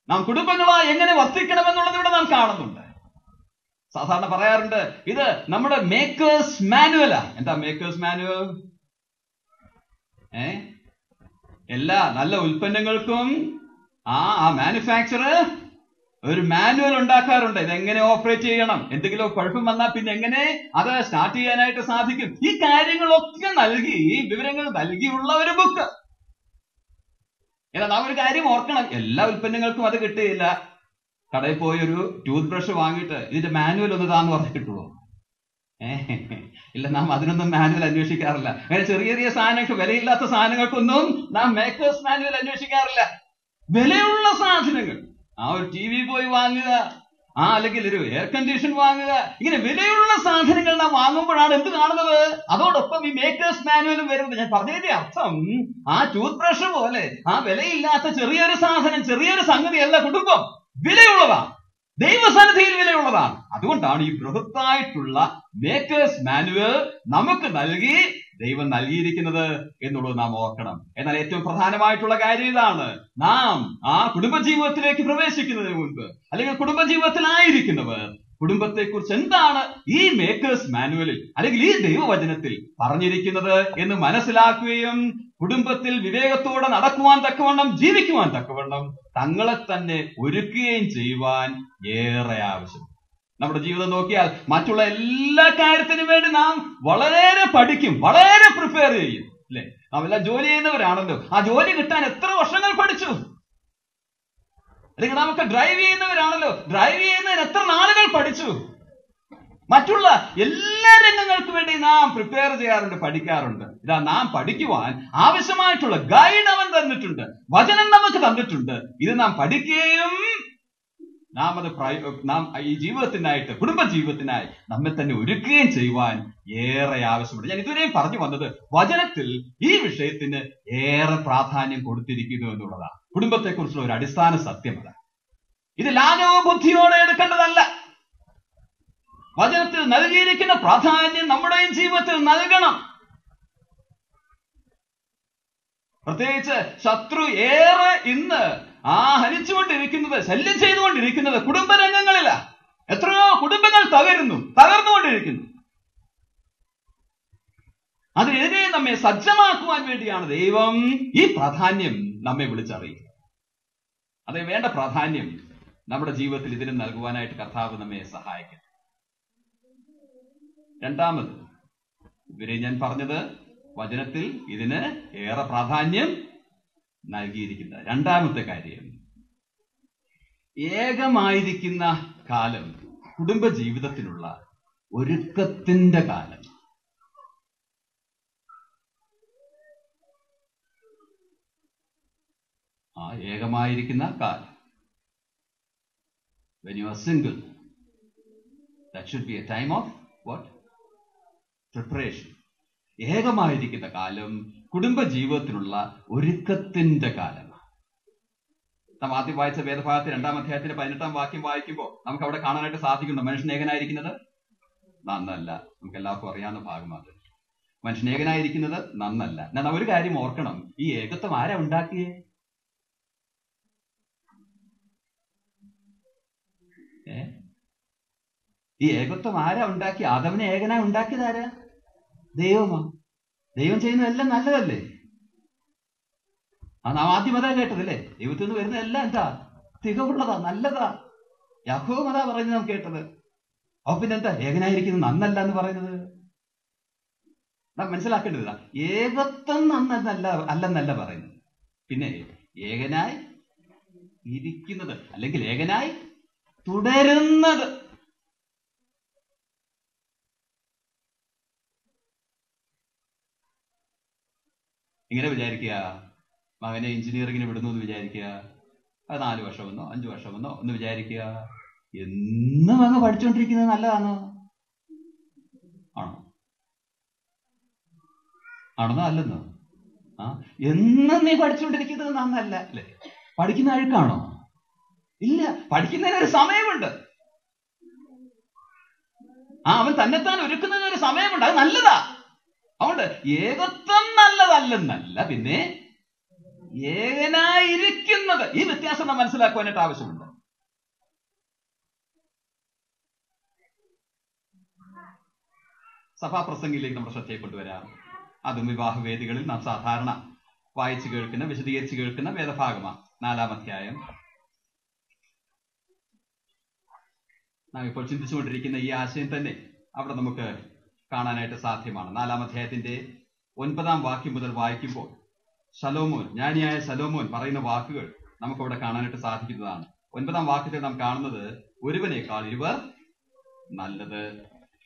നാം കുടുംബങ്ങളായി എങ്ങനെ വർത്തിക്കണമെന്നുള്ളത് ഇവിടെ നാം കാണുന്നുണ്ട്. സാധാരണ പറയാറുണ്ട്, ഇത് നമ്മുടെ മേക്കേഴ്സ് മാനുവലാ. എന്താ മേക്കേഴ്സ് മാനുവൽ? എല്ലാ നല്ല ഉൽപ്പന്നങ്ങൾക്കും ആ മാനുഫാക്ചറർ ഒരു മാനുവൽ ഉണ്ടാക്കാറുണ്ട്. ഇതെങ്ങനെ ഓപ്പറേറ്റ് ചെയ്യണം, എന്തെങ്കിലും കുഴപ്പം വന്നാൽ പിന്നെ എങ്ങനെ അത് സ്റ്റാർട്ട് ചെയ്യാനായിട്ട് സാധിക്കും, ഈ കാര്യങ്ങളൊക്കെ നൽകി, വിവരങ്ങൾ നൽകിയുള്ള ഒരു ബുക്ക്. എന്നാൽ നാം ഒരു കാര്യം ഓർക്കണം, എല്ലാ ഉൽപ്പന്നങ്ങൾക്കും അത് കിട്ടുകയില്ല. കടയിൽ പോയി ഒരു ടൂത്ത് ബ്രഷ് വാങ്ങിയിട്ട് ഇതിന്റെ മാനുവൽ ഒന്ന് താന്ന് പറഞ്ഞ് കിട്ടുമോ? ഇല്ല, നാം അതിനൊന്നും മാനുവൽ അന്വേഷിക്കാറില്ല. അങ്ങനെ ചെറിയ ചെറിയ സാധനങ്ങൾക്ക്, വിലയില്ലാത്ത സാധനങ്ങൾക്കൊന്നും നാം മേക്കേഴ്സ് മാനുവൽ അന്വേഷിക്കാറില്ല. വിലയുള്ള സാധനങ്ങൾ, ആ ഒരു ടി വി പോയി വാങ്ങുക, അല്ലെങ്കിൽ ഒരു എയർ കണ്ടീഷൻ വാങ്ങുക, ഇങ്ങനെ വിലയുള്ള സാധനങ്ങൾ നാം വാങ്ങുമ്പോഴാണ് എന്ത് കാണുന്നത്? അതോടൊപ്പം ഈ മേക്കേഴ്സ് മാനുവലും വരുന്നത്. ഞാൻ പറഞ്ഞതിന്റെ അർത്ഥം, ആ ടൂത്ത് ബ്രഷ് പോലെ ആ വിലയില്ലാത്ത ചെറിയൊരു സാധനം, ചെറിയൊരു സംഗതിയല്ല കുടുംബം. വിലയുള്ളതാണ്, ദൈവസന്നിധിയിൽ വിലയുള്ളതാണ്. അതുകൊണ്ടാണ് ഈ ബൃഹത്തായിട്ടുള്ള മേക്കേഴ്സ് മാനുവൽ നമുക്ക് നൽകി ദൈവം നൽകിയിരിക്കുന്നത് എന്നുള്ളത് നാം ഓർക്കണം. എന്നാൽ ഏറ്റവും പ്രധാനമായിട്ടുള്ള കാര്യം ഇതാണ്, നാം ആ കുടുംബജീവിതത്തിലേക്ക് പ്രവേശിക്കുന്നതിന് മുൻപ്, അല്ലെങ്കിൽ കുടുംബജീവിതത്തിലായിരിക്കുന്നവർ കുടുംബത്തെക്കുറിച്ച് എന്താണ് ഈ മേക്കേഴ്സ് മാനുവലിൽ അല്ലെങ്കിൽ ഈ ദൈവവചനത്തിൽ പറഞ്ഞിരിക്കുന്നത് എന്ന് മനസ്സിലാക്കുകയും കുടുംബത്തിൽ വിവേകത്തോടെ നടക്കുവാൻ തക്കവണ്ണം, ജീവിക്കുവാൻ തക്കവണ്ണം തങ്ങളെ തന്നെ ഒരുക്കുകയും ചെയ്യുവാൻ ഏറെ ആവശ്യം. നമ്മുടെ ജീവിതം നോക്കിയാൽ മറ്റുള്ള എല്ലാ കാര്യത്തിനും വേണ്ടി നാം വളരെ പഠിക്കും, വളരെ പ്രിപ്പയർ ചെയ്യും, അല്ലെ? നാം എല്ലാം ജോലി ചെയ്യുന്നവരാണല്ലോ. ആ ജോലി കിട്ടാൻ എത്ര വർഷങ്ങൾ പഠിച്ചു? അല്ലെങ്കിൽ നമുക്ക് ഡ്രൈവ് ചെയ്യുന്നവരാണല്ലോ, ഡ്രൈവ് ചെയ്യുന്നതിന് എത്ര നാളുകൾ പഠിച്ചു? മറ്റുള്ള എല്ലാ രംഗങ്ങൾക്ക് വേണ്ടി നാം പ്രിപ്പയർ ചെയ്യാറുണ്ട്, പഠിക്കാറുണ്ട്. ഇതാ, നാം പഠിക്കുവാൻ ആവശ്യമായിട്ടുള്ള ഗൈഡ് അവൻ തന്നിട്ടുണ്ട്, വചനം നമുക്ക് തന്നിട്ടുണ്ട്. ഇത് നാം പഠിക്കുകയും നാം ഈ ജീവിതത്തിനായിട്ട്, കുടുംബ ജീവിതത്തിനായി നമ്മെ തന്നെ ഒരുക്കുകയും ചെയ്യുവാൻ ഏറെ ആവശ്യമുണ്ട്. ഞാൻ ഇതുവരെയും പറഞ്ഞു വന്നത് വചനത്തിൽ ഈ വിഷയത്തിന് ഏറെ പ്രാധാന്യം കൊടുത്തിരിക്കുന്നു എന്നുള്ളതാണ്. കുടുംബത്തെക്കുറിച്ചുള്ള ഒരു അടിസ്ഥാന സത്യമത. ഇത് ലാഘവ ബുദ്ധിയോടെ എടുക്കേണ്ടതല്ല. വചനത്തിൽ നൽകിയിരിക്കുന്ന പ്രാധാന്യം നമ്മുടെയും ജീവിതത്തിൽ നൽകണം. പ്രത്യേകിച്ച് ശത്രു ഏറെ ഇന്ന് ഹനിച്ചുകൊണ്ടിരിക്കുന്നത്, ശല്യം ചെയ്തുകൊണ്ടിരിക്കുന്നത് കുടുംബരംഗങ്ങളില. എത്രയോ കുടുംബങ്ങൾ തകർന്നുകൊണ്ടിരിക്കുന്നു. അതിനെതിരെ നമ്മെ സജ്ജമാക്കുവാൻ വേണ്ടിയാണ് ദൈവം ഈ പ്രാധാന്യം നമ്മെ വിളിച്ചറിയുന്നത്. അതേ വേണ്ട പ്രാധാന്യം നമ്മുടെ ജീവിതത്തിൽ ഇതിന് നൽകുവാനായിട്ട് കർത്താവ് നമ്മെ സഹായിക്കും. രണ്ടാമത്, ഇവരെ ഞാൻ പറഞ്ഞത് വചനത്തിൽ ഇതിന് ഏറെ പ്രാധാന്യം നൽകിയിരിക്കുന്ന രണ്ടാമത്തെ കാര്യം, ഏകമായിരിക്കുന്ന കാലം കുടുംബ ജീവിതത്തിനുള്ള ഒരുക്കത്തിന്റെ കാലം. ആ ഏകമായിരിക്കുന്ന കാലം, when you are single, that should be a time of what? Preparation. ഏകമായിരിക്കുന്ന കാലം കുടുംബ ജീവിതത്തിനുള്ള ഒരുക്കത്തിന്റെ കാലമാണ്. നാം ആദ്യം വായിച്ച വേദഭാഗത്തിൽ 2-ാം അധ്യായത്തിന്റെ 18-ാം വാക്യം വായിക്കുമ്പോൾ നമുക്ക് അവിടെ കാണാനായിട്ട് സാധിക്കുന്നുണ്ട്, മനുഷ്യൻ ഏകനായിരിക്കുന്നത് നന്നല്ല. നമുക്ക് എല്ലാവർക്കും അറിയാവുന്ന ഭാഗമാണ്. മനുഷ്യൻ ഏകനായിരിക്കുന്നത് നന്നല്ല. എന്നാൽ ഒരു കാര്യം ഓർക്കണം, ഈ ഏകത്വം ആരാ ഉണ്ടാക്കിയേ? ഈ ഏകത്വം ആരാ ഉണ്ടാക്കി? ആദമിനെ ഏകനായി ഉണ്ടാക്കിയത് ആരാ? ദൈവമാ. ദൈവം ചെയ്യുന്നതെല്ലാം നല്ലതല്ലേ? നാം ആദ്യം അതാ കേട്ടതല്ലേ? ദൈവത്തിൽ നിന്ന് വരുന്നതെല്ലാം എന്താ? തികവുള്ളതാ, നല്ലതാ. യാക്കോബ് അതാ പറയുന്നത് നാം കേട്ടത്. അപ്പൊ പിന്നെന്താ ഏകനായിരിക്കുന്നത് നന്നല്ല എന്ന് പറയുന്നത്? നാം മനസ്സിലാക്കേണ്ടതാ, ഏകത്വം അല്ലെന്നല്ല പറയുന്നത്. പിന്നെ ഏകനായി ഇരിക്കുന്നത്, അല്ലെങ്കിൽ ഏകനായി തുടരുന്നത്. ഇങ്ങനെ വിചാരിക്കുക, മകനെ എഞ്ചിനീയറിങ്ങിന് വിടുന്നു എന്ന് വിചാരിക്കുക, അത് 4 വർഷമെന്നോ 5 വർഷമെന്നോ ഒന്ന് വിചാരിക്കുക. എന്നും അങ്ങ് പഠിച്ചുകൊണ്ടിരിക്കുന്നത് നല്ലതാണോ? ആണെന്നോ അല്ലെന്നോ? എന്നും നീ പഠിച്ചുകൊണ്ടിരിക്കുന്നത് നന്നല്ല അല്ലെ? പഠിക്കുന്ന അഴുക്കാണോ? ഇല്ല, പഠിക്കുന്നതിനൊരു സമയമുണ്ട്. അവൻ തന്നെത്താൻ ഒരുക്കുന്നതിനൊരു സമയമുണ്ട്, അത് നല്ലതാ. അതുകൊണ്ട് ഏകത്വം നല്ലതല്ലെന്നല്ല, പിന്നെ ഏകനായിരിക്കുന്നത്, ഈ വ്യത്യാസം നാം മനസ്സിലാക്കുവാനായിട്ട് ആവശ്യമുണ്ട്. സഭാപ്രസംഗിയിലേക്ക് നമ്മുടെ ശ്രദ്ധയെ കൊണ്ടുവരാം. അതും വിവാഹവേദികളിൽ നാം സാധാരണ വായിച്ചു കേൾക്കുന്ന, വിശദീകരിച്ച് കേൾക്കുന്ന വേദഭാഗമാണ്. 4-ാം അധ്യായം. നാം ഇപ്പോൾ ചിന്തിച്ചുകൊണ്ടിരിക്കുന്ന ഈ ആശയം തന്നെ അവിടെ നമുക്ക് കാണാനായിട്ട് സാധ്യമാണ്. 4-ാം അധ്യായത്തിന്റെ 9-ാം വാക്യം മുതൽ വായിക്കുമ്പോൾ ശലോമോൻ, ജ്ഞാനിയായ ശലോമോൻ പറയുന്ന വാക്കുകൾ നമുക്കവിടെ കാണാനായിട്ട് സാധിക്കുന്നതാണ്. 9-ാം വാക്യത്തിൽ നാം കാണുന്നത് ഒരുവനേക്കാൾ ഇരുവർ നല്ലത്.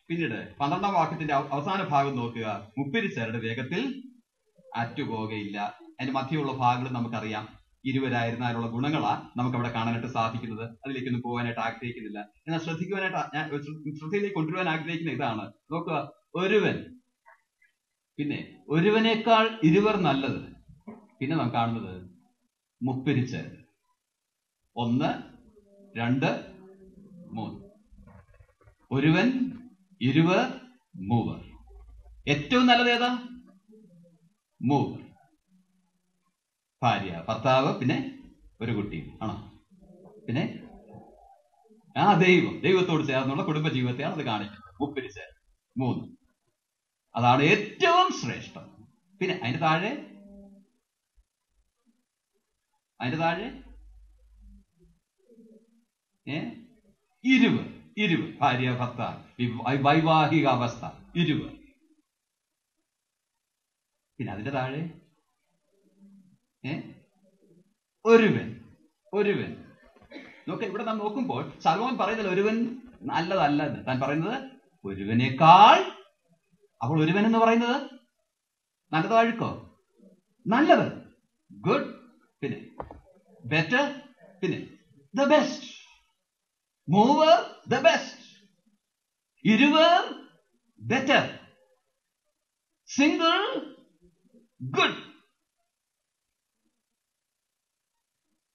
പിന്നീട് 12-ാം വാക്യത്തിന്റെ അവസാന ഭാഗം നോക്കുക, മുപ്പിരിച്ചരുടെ വേഗത്തിൽ അറ്റുപോകയില്ല. അതിന്റെ മധ്യമുള്ള ഭാഗങ്ങൾ നമുക്കറിയാം. ഇരുവരായിരുന്നാലുള്ള ഗുണങ്ങളാണ് നമുക്ക് അവിടെ കാണാനായിട്ട് സാധിക്കുന്നത്. അതിലേക്കൊന്നും പോകാനായിട്ട് ആഗ്രഹിക്കുന്നില്ല. എന്നാൽ ശ്രദ്ധയിലേക്ക് കൊണ്ടുവരാൻ ആഗ്രഹിക്കുന്ന ഇതാണ്. നോക്കുക, ഒരുവൻ, പിന്നെ ഒരുവനേക്കാൾ ഇരുവർ നല്ലത്. പിന്നെ നാം കാണുന്നത് മുപ്പിരിച്ചർ. 1, 2, 3. ഒരുവൻ, ഇരുവർ, മൂവർ. ഏറ്റവും നല്ലത് ഏതാ? മൂവർ. ഭാര്യ, ഭർത്താവ്, പിന്നെ ഒരു കുട്ടിയും ആണോ? പിന്നെ ദൈവത്തോട് ചേർന്നുള്ള കുടുംബജീവിതത്തെയാണ് അത് കാണിക്കുന്നത്. മുപ്പിരിച്ചർ 3, അതാണ് ഏറ്റവും ശ്രേഷ്ഠം. പിന്നെ അതിന്റെ താഴെ ഇരുവർ, ഭാര്യ ഭർത്താവ്, വൈവാഹിക അവസ്ഥ, ഇരുവർ. പിന്നെ അതിന്റെ താഴെ ഒരുവൻ. നോക്ക, ഇവിടെ നാം നോക്കുമ്പോൾ ശലോമോൻ പറയുന്നില്ല ഒരുവൻ നല്ലതല്ല എന്ന്. താൻ പറയുന്നത് ഒരുവനേക്കാൾ. അപ്പോൾ ഒരുവൻ എന്ന് പറയുന്നത് നല്ലതോ അഴുക്കോ? നല്ലത്, ഗുഡ്. പിന്നെ ബെറ്റർ, പിന്നെ ദ ബെസ്റ്റ്. മൂവർ, ദ ബെസ്റ്റ്. ഇരുവർ, ബെറ്റർ. Single, good.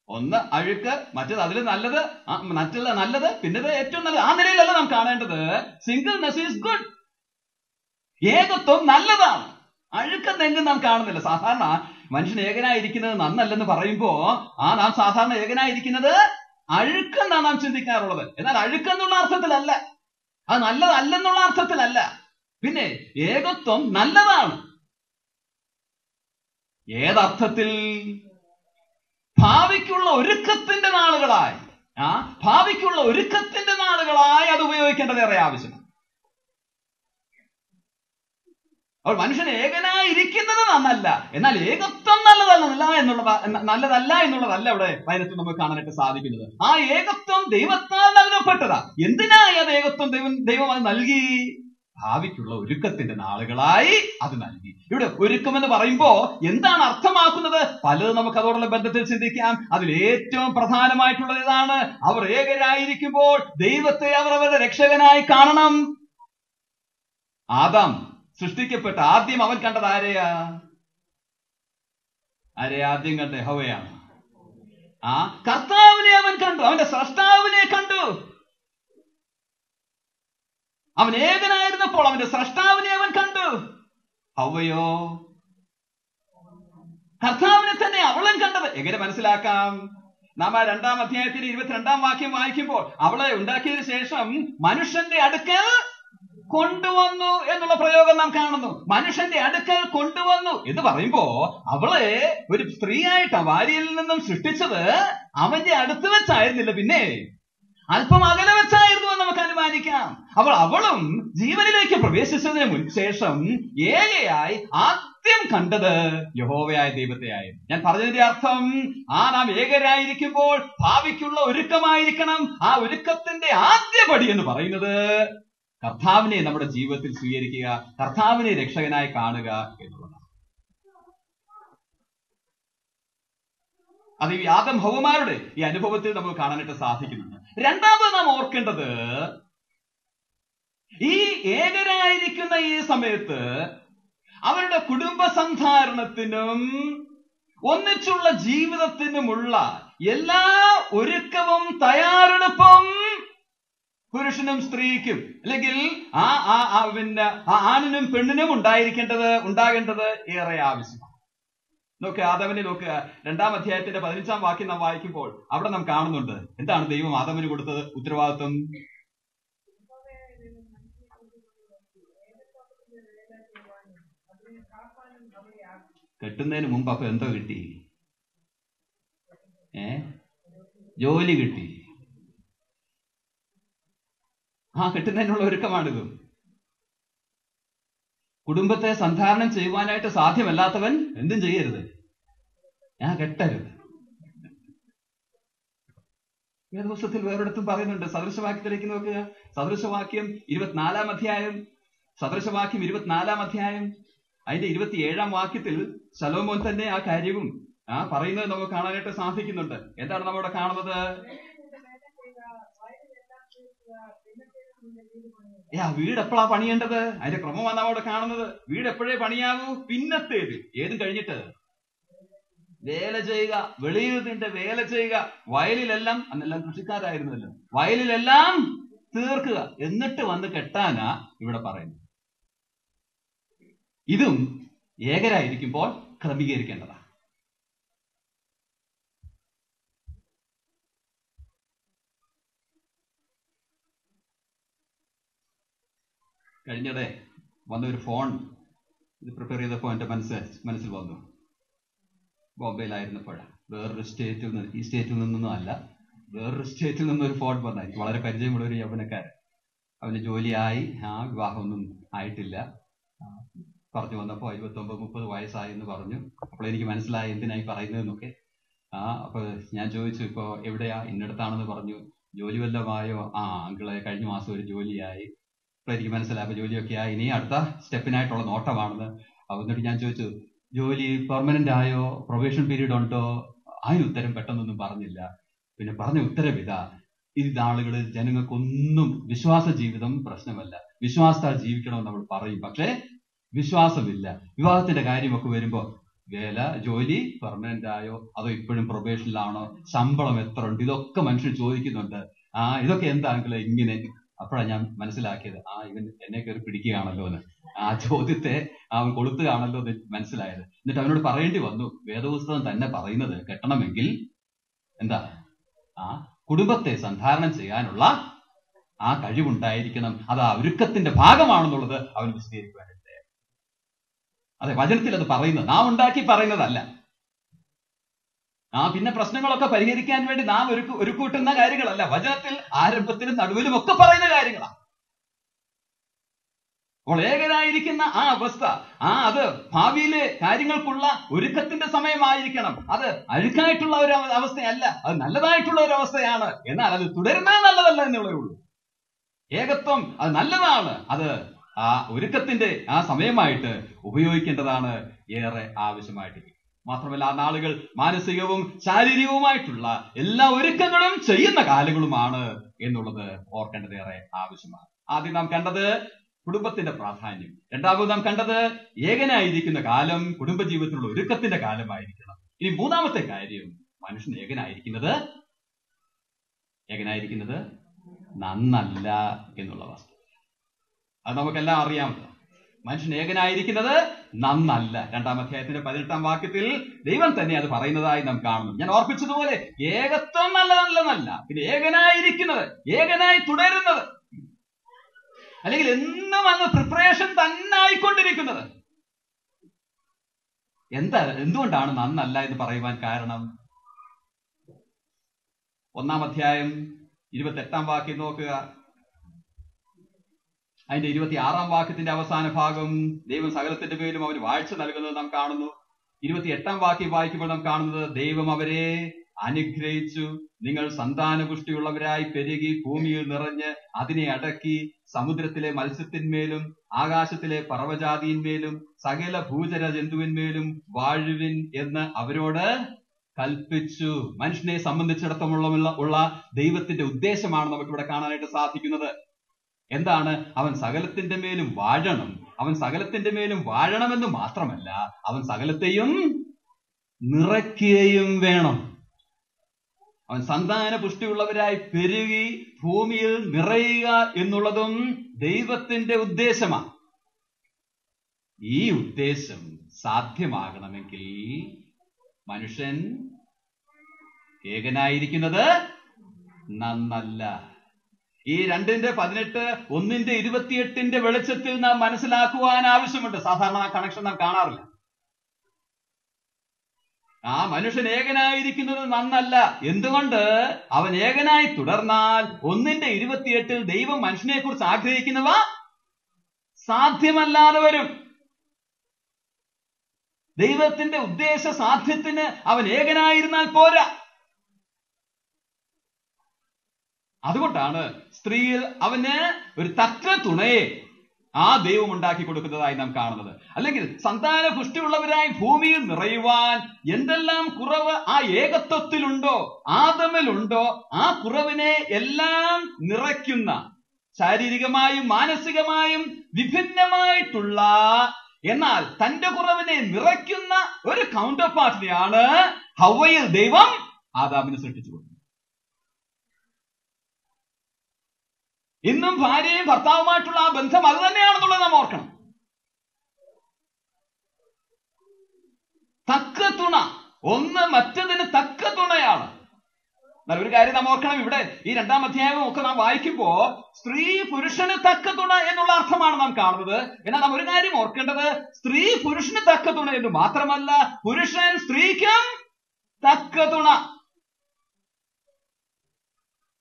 ഒന്ന് അഴുക്ക്, മറ്റേത് അതിൽ നല്ലത്, മറ്റുള്ള നല്ലത്, പിന്നത് ഏറ്റവും നല്ലത്. ആ നിലയിലല്ല നാം കാണേണ്ടത്. Singleness is good. ഏകത്വം നല്ലതാണ്. അഴുക്കെന്നെങ്കിലും നാം കാണുന്നില്ല. സാധാരണ മനുഷ്യൻ ഏകനായിരിക്കുന്നത് നന്നല്ലെന്ന് പറയുമ്പോ നാം സാധാരണ ഏകനായിരിക്കുന്നത് അഴുക്കെന്നാണ് നാം ചിന്തിക്കാറുള്ളത്. എന്നാൽ അഴുക്കെന്നുള്ള അർത്ഥത്തിലല്ല, അത് നല്ലതല്ലെന്നുള്ള അർത്ഥത്തിലല്ല. പിന്നെ ഏകത്വം നല്ലതാണ്. ഏതർത്ഥത്തിൽ? ഭാവിക്കുള്ള ഒരുക്കത്തിന്റെ നാളുകളായി, ഭാവിക്കുള്ള ഒരുക്കത്തിന്റെ നാളുകളായി അത് ഉപയോഗിക്കേണ്ടത് ഏറെ ആവശ്യമാണ്. അപ്പോൾ മനുഷ്യൻ ഏകനായിരിക്കുന്നത് നന്നല്ല, എന്നാൽ ഏകത്വം നല്ലതല്ല എന്നുള്ളതല്ല ഇവിടെ വചനത്തിൽ നമുക്ക് കാണാനായിട്ട് സാധിക്കുന്നത്. ആ ഏകത്വം ദൈവത്താൽ നൽകപ്പെട്ടതാ. എന്തിനായി അത് ഏകത്വം ദൈവം അത് നൽകി? ഭാവിക്കുള്ള ഒരുക്കത്തിന്റെ നാളുകളായി അത് നൽകി. ഇവിടെ ഒരുക്കമെന്ന് പറയുമ്പോ എന്താണ് അർത്ഥമാക്കുന്നത്? പലതും നമുക്ക് അതോടുള്ള ബന്ധത്തിൽ ചിന്തിക്കാം. അതിൽ ഏറ്റവും പ്രധാനമായിട്ടുള്ളത് ഇതാണ്: അവർ ഏകരായിരിക്കുമ്പോൾ ദൈവത്തെ അവർ അവരുടെ രക്ഷകനായി കാണണം. ആദാം സൃഷ്ടിക്കപ്പെട്ട ആദ്യം അവൻ കണ്ടത് ആരെയാ ആദ്യം കണ്ട? യഹോവയാണ്. കർത്താവിനെ അവൻ കണ്ടു, അവന്റെ സ്രഷ്ടാവിനെ കണ്ടു. അവൻ ഏകനായിരുന്നപ്പോൾ അവന്റെ സ്രഷ്ടാവിനെ അവൻ കണ്ടു. ഹവ്വയോ കർത്താവിനെ തന്നെ അവളും കണ്ടത്. എങ്ങനെ മനസ്സിലാക്കാം? നാം 2-ാം അധ്യായത്തിന്റെ 22-ാം വാക്യം വായിക്കുമ്പോൾ അവളെ ഉണ്ടാക്കിയതിനു ശേഷം മനുഷ്യന്റെ അടുക്കൽ കൊണ്ടുവന്നു എന്നുള്ള പ്രയോഗം നാം കാണുന്നു. മനുഷ്യന്റെ അടുക്കൽ കൊണ്ടുവന്നു എന്ന് പറയുമ്പോ അവളെ ഒരു സ്ത്രീയായിട്ട് ഭാര്യയിൽ നിന്നും സൃഷ്ടിച്ചത് അവന്റെ അടുത്ത് വെച്ചായിരുന്നില്ല, പിന്നെ അല്പം അകലെ വെച്ചായിരുന്നു എന്ന് നമുക്ക് അനുമാനിക്കാം. അപ്പോൾ അവളും ജീവനിലേക്ക് പ്രവേശിച്ചതിന് ശേഷം ഏകയായി ആദ്യം കണ്ടത് യഹോവയായ ദൈവത്തെയായിരുന്നു. ഞാൻ പറഞ്ഞതിന്റെ അർത്ഥം, നാം ഏകരായിരിക്കുമ്പോൾ ഭാവിക്കുള്ള ഒരുക്കമായിരിക്കണം. ആ ഒരുക്കത്തിന്റെ ആദ്യപടി എന്ന് പറയുന്നത് കർത്താവിനെ നമ്മുടെ ജീവിതത്തിൽ സ്വീകരിക്കുക, കർത്താവിനെ രക്ഷകനായി കാണുക എന്നുള്ളതാണ്. അത് ഈ ആദം ഹവ്വമാരുടെ ഈ അനുഭവത്തിൽ നമുക്ക് കാണാനായിട്ട് സാധിക്കുന്നുണ്ട്. രണ്ടാമത് നാം ഓർക്കേണ്ടത്, ഈ ഏകരായിരിക്കുന്ന ഈ സമയത്ത് അവരുടെ കുടുംബ സന്ധാരണത്തിനും ഒന്നിച്ചുള്ള ജീവിതത്തിനുമുള്ള എല്ലാ ഒരുക്കവും തയ്യാറെടുപ്പും പുരുഷനും സ്ത്രീക്കും അല്ലെങ്കിൽ പിന്നെ ആണിനും പെണ്ണിനും ഉണ്ടാകേണ്ടത് ഏറെ ആവശ്യമാണ്. നോക്കുക, ആദാമിനെ നോക്കുക. 2-ാം അധ്യായത്തിന്റെ 15-ാം വാക്യം നാം വായിക്കുമ്പോൾ അവിടെ നാം കാണുന്നുണ്ട് എന്താണ് ദൈവം ആദാമിന് കൊടുത്തത് ഉത്തരവാദിത്വം. കെട്ടുന്നതിന് മുമ്പ് അപ്പൊ എന്തോ കിട്ടി? ജോലി കിട്ടി. കെട്ടുന്നതിനുള്ള ഒരുക്കമാണിത്. കുടുംബത്തെ സന്ധാരണം ചെയ്യുവാനായിട്ട് സാധ്യമല്ലാത്തവൻ എന്തും ചെയ്യരുത്, കെട്ടരുത്. വേദപുസ്തകത്തിൽ വേറൊരിടത്തും പറയുന്നുണ്ട്. സദൃശവാക്യത്തിലേക്ക് നോക്കുക. സദൃശവാക്യം 24-ാം അധ്യായം, സദൃശവാക്യം 24-ാം അധ്യായം അതിന്റെ 27-ാം വാക്യത്തിൽ ശലോമോൻ തന്നെ ആ കാര്യവും പറയുന്നത് നമുക്ക് കാണാനായിട്ട് സാധിക്കുന്നുണ്ട്. എന്താണ് നമ്മളിവിടെ കാണുന്നത്? വീട് എപ്പോഴാ പണിയേണ്ടത്? അതിന്റെ ക്രമമാണ് നാം അവിടെ കാണുന്നത്. വീട് എപ്പോഴേ പണിയാവൂ? പിന്നത്തേത്. ഏതും കഴിഞ്ഞിട്ട് വേല ചെയ്യുക, വെളിയിൽ നിന്റെ വേല ചെയ്യുക, വയലിലെല്ലാം, അന്നെല്ലാം കൃഷിക്കാരായിരുന്നല്ലോ, വയലിലെല്ലാം തീർക്കുക, എന്നിട്ട് വന്ന് കെട്ടാനാ ഇവിടെ പറയുന്നത്. ഇതും ഏകരായിരിക്കുമ്പോൾ ക്രമീകരിക്കേണ്ടതാണ്. കഴിഞ്ഞിടെ വന്നൊരു ഫോൺ ഇത് പ്രിപ്പയർ ചെയ്തപ്പോൾ എൻ്റെ മനസ്സിൽ വന്നു. ബോംബെയിലായിരുന്നപ്പോഴാണ്. വേറൊരു സ്റ്റേറ്റിൽ നിന്ന്, ഈ സ്റ്റേറ്റിൽ നിന്നൊന്നും അല്ല, വേറൊരു സ്റ്റേറ്റിൽ നിന്നൊരു ഫോൺ വന്നു. എനിക്ക് വളരെ പരിചയമുള്ള ഒരു യൗവനക്കാരൻ. അവന് ജോലിയായി, വിവാഹമൊന്നും ആയിട്ടില്ല. പറഞ്ഞു വന്നപ്പോൾ 29-30 വയസ്സായി എന്ന് പറഞ്ഞു. അപ്പോൾ എനിക്ക് മനസ്സിലായി എന്തിനായി പറയുന്നതെന്നൊക്കെ. അപ്പൊ ഞാൻ ചോദിച്ചു, ഇപ്പൊ എവിടെയാ? ഇന്നടത്താണെന്ന് പറഞ്ഞു. ജോലി വല്ലതുമായോ? അങ്കിളെ കഴിഞ്ഞ മാസം ഒരു ജോലിയായി. അപ്പൊ എനിക്ക് മനസ്സിലായി അപ്പൊ ജോലിയൊക്കെ ആയി, ഇനി അടുത്ത സ്റ്റെപ്പിനായിട്ടുള്ള നോട്ടമാണെന്ന്. എന്നിട്ട് ഞാൻ ചോദിച്ചു, ജോലി പെർമനന്റ് ആയോ? പ്രൊബേഷൻ പീരീഡ് ഉണ്ടോ? അതിന് ഉത്തരം പെട്ടെന്നൊന്നും പറഞ്ഞില്ല. പിന്നെ പറഞ്ഞ ഉത്തരം ഇതാളുകൾ, ജനങ്ങൾക്കൊന്നും വിശ്വാസ ജീവിതം പ്രശ്നമല്ല, വിശ്വാസത്താൽ ജീവിക്കണമെന്ന് നമ്മൾ പറയും. പക്ഷേ വിശ്വാസമില്ല. വിവാഹത്തിന്റെ കാര്യമൊക്കെ വരുമ്പോ ജോലി പെർമനന്റ് ആയോ, അതോ ഇപ്പോഴും പ്രൊബേഷനിലാണോ, ശമ്പളം എത്ര ഉണ്ട്, ഇതൊക്കെ മനുഷ്യൻ ചോദിക്കുന്നുണ്ട്. ഇതൊക്കെ എന്താണെങ്കിലും ഇങ്ങനെ. അപ്പോഴാണ് ഞാൻ മനസ്സിലാക്കിയത്, ഇവൻ എന്നെ കയറി പിടിക്കുകയാണല്ലോ എന്ന്. ആ ചോദ്യത്തെ അവൻ കൊളുത്തുകയാണല്ലോ എന്ന് മനസ്സിലായത്. എന്നിട്ട് അവനോട് പറയേണ്ടി വന്നു, വേദപുസ്തകം തന്നെ പറയുന്നത് കെട്ടണമെങ്കിൽ എന്താ, കുടുംബത്തെ സന്ധാരണം ചെയ്യാനുള്ള ആ കഴിവുണ്ടായിരിക്കണം, അത് ആ ഒരുക്കത്തിന്റെ ഭാഗമാണെന്നുള്ളത് അവൻ വിശദീകരിക്കുവാനായിട്ട്. അതെ, വചനത്തിൽ അത് പറയുന്നത്, നാം ഉണ്ടാക്കി പറയുന്നതല്ല. പിന്നെ പ്രശ്നങ്ങളൊക്കെ പരിഹരിക്കാൻ വേണ്ടി നാം ഒരു കൂട്ടുന്ന കാര്യങ്ങളല്ല. വചനത്തിൽ ആരംഭത്തിലും നടുവിലും ഒക്കെ പറയുന്ന കാര്യങ്ങളാണ്. അപ്പോൾ ഏകനായിരിക്കുന്ന ആ അവസ്ഥ, അത് ഭാവിയിലെ കാര്യങ്ങൾക്കുള്ള ഒരുക്കത്തിന്റെ സമയമായിരിക്കണം. അത് അഴുക്കായിട്ടുള്ള ഒരു അവസ്ഥയല്ല, അത് നല്ലതായിട്ടുള്ള ഒരു അവസ്ഥയാണ്. എന്നാൽ അത് തുടരുന്നത് നല്ലതല്ല എന്നുള്ളേ ഉള്ളൂ. ഏകത്വം അത് നല്ലതാണ്, അത് ആ ഒരുക്കത്തിന്റെ ആ സമയമായിട്ട് ഉപയോഗിക്കേണ്ടതാണ് ഏറെ ആവശ്യമായിട്ട്. മാത്രമല്ല ആ നാളുകൾ മാനസികവും ശാരീരികവുമായിട്ടുള്ള എല്ലാ ഒരുക്കങ്ങളും ചെയ്യുന്ന കാലങ്ങളുമാണ് എന്നുള്ളത് ഓർക്കേണ്ടത് ഏറെ ആവശ്യമാണ്. ആദ്യം നാം കണ്ടത് കുടുംബത്തിന്റെ പ്രാധാന്യം. രണ്ടാമത് നാം കണ്ടത് ഏകനായിരിക്കുന്ന കാലം കുടുംബജീവിതത്തിലുള്ള ഒരുക്കത്തിന്റെ കാലമായിരിക്കണം. ഇനി മൂന്നാമത്തെ കാര്യം, മനുഷ്യൻ ഏകനായിരിക്കുന്നത് നന്നല്ല എന്നുള്ള വസ്തുത. അത് നമുക്കെല്ലാം അറിയാമല്ലോ. മനുഷ്യൻ ഏകനായിരിക്കുന്നത് നന്നല്ല. 2-ാം അധ്യായത്തിന്റെ 18-ാം വാക്യത്തിൽ ദൈവം തന്നെ അത് പറയുന്നതായി നാം കാണുന്നു. ഞാൻ ഓർപ്പിച്ചതുപോലെ ഏകത്വം നല്ലതല്ലെന്നല്ല, പിന്നെ ഏകനായിരിക്കുന്നത്, ഏകനായി തുടരുന്നത്, അല്ലെങ്കിൽ എന്നും അങ്ങ് പ്രിപ്പറേഷൻ തന്നെ ആയിക്കൊണ്ടിരിക്കുന്നത്. എന്തുകൊണ്ടാണ് നന്നല്ല എന്ന് പറയുവാൻ കാരണം? 1-ാം അധ്യായം 28-ാം വാക്യം നോക്കുക. അതിന്റെ 26-ാം വാക്യത്തിന്റെ അവസാന ഭാഗം, ദൈവം സകലത്തിന്റെ പേരിലും അവന് വാഴ്ച നൽകുന്നത് നാം കാണുന്നു. 28-ാം വാക്യം വായിക്കുമ്പോൾ നാം കാണുന്നത്, ദൈവം അവരെ അനുഗ്രഹിച്ചു, നിങ്ങൾ സന്താനപുഷ്ടിയുള്ളവരായി പെരുകി ഭൂമിയിൽ നിറഞ്ഞ് അതിനെ അടക്കി, സമുദ്രത്തിലെ മത്സ്യത്തിന്മേലും ആകാശത്തിലെ പറവജാതിന്മേലും സകല ഭൂചര ജന്തുവിന്മേലും വാഴുവിൻ എന്ന് അവരോട് കൽപ്പിച്ചു. മനുഷ്യനെ സംബന്ധിച്ചിടത്തോളമുള്ള ദൈവത്തിന്റെ ഉദ്ദേശമാണ് നമുക്കിവിടെ കാണാനായിട്ട് സാധിക്കുന്നത്. എന്താണ്? അവൻ സകലത്തിന്റെ മേലും വാഴണം. അവൻ സകലത്തിന്റെ മേലും വാഴണമെന്ന് മാത്രമല്ല, അവൻ സകലത്തെയും നിറയ്ക്കുകയും വേണം. അവൻ സന്താന പുഷ്ടിയുള്ളവരായി പെരുകി ഭൂമിയിൽ നിറയുക എന്നുള്ളതും ദൈവത്തിന്റെ ഉദ്ദേശമാണ്. ഈ ഉദ്ദേശം സാധ്യമാകണമെങ്കിൽ മനുഷ്യൻ ഏകനായിരിക്കുന്നത് നന്നല്ല. ഈ 2:18, 1:28 വെളിച്ചത്തിൽ നാം മനസ്സിലാക്കുവാൻ ആവശ്യമുണ്ട്. സാധാരണ ആ കണക്ഷൻ നാം കാണാറില്ല. ആ മനുഷ്യൻ ഏകനായിരിക്കുന്നത് നന്നല്ല. എന്തുകൊണ്ട്? അവൻ ഏകനായി തുടർന്നാൽ 1:28 ദൈവം മനുഷ്യനെ കുറിച്ച് ആഗ്രഹിക്കുന്നവ സാധ്യമല്ലാതെ വരും. ദൈവത്തിന്റെ ഉദ്ദേശ സാധ്യത്തിന് അവൻ ഏകനായിരുന്നാൽ പോരാ. അതുകൊണ്ടാണ് സ്ത്രീയിൽ അവന് ഒരു തക്ക തുണയെ ആ ദൈവം ഉണ്ടാക്കി കൊടുക്കുന്നതായി നാം കാണുന്നത്. അല്ലെങ്കിൽ സന്താന പുഷ്ടിയുള്ളവരായി ഭൂമിയിൽ നിറയുവാൻ എന്തെല്ലാം കുറവ് ആ ഏകത്വത്തിലുണ്ടോ, ആദമിലുണ്ടോ, ആ കുറവിനെ എല്ലാം നിറയ്ക്കുന്ന, ശാരീരികമായും മാനസികമായും വിഭിന്നമായിട്ടുള്ള, എന്നാൽ തന്റെ കുറവിനെ നിറയ്ക്കുന്ന ഒരു കൗണ്ടർ പാർട്ടിനെയാണ് ഹവ്വയിൽ ദൈവം ആദാമിന് സൃഷ്ടിച്ചു കൊടുത്തത്. ഇന്നും ഭാര്യയും ഭർത്താവുമായിട്ടുള്ള ആ ബന്ധം അത് തന്നെയാണെന്നുള്ളത് നാം ഓർക്കണം. തക്ക തുണ, ഒന്ന് മറ്റതിന് തക്ക തുണയാണ്. എന്നാൽ ഒരു കാര്യം നാം ഓർക്കണം, ഇവിടെ ഈ 2-ാം അധ്യായം ഒക്കെ നാം വായിക്കുമ്പോ സ്ത്രീ പുരുഷന് തക്ക തുണ എന്നുള്ള അർത്ഥമാണ് നാം കാണുന്നത്. എന്നാൽ നാം ഒരു കാര്യം ഓർക്കേണ്ടത്, സ്ത്രീ പുരുഷന് തക്ക തുണ എന്ന് മാത്രമല്ല, പുരുഷൻ സ്ത്രീക്കും തക്ക തുണ.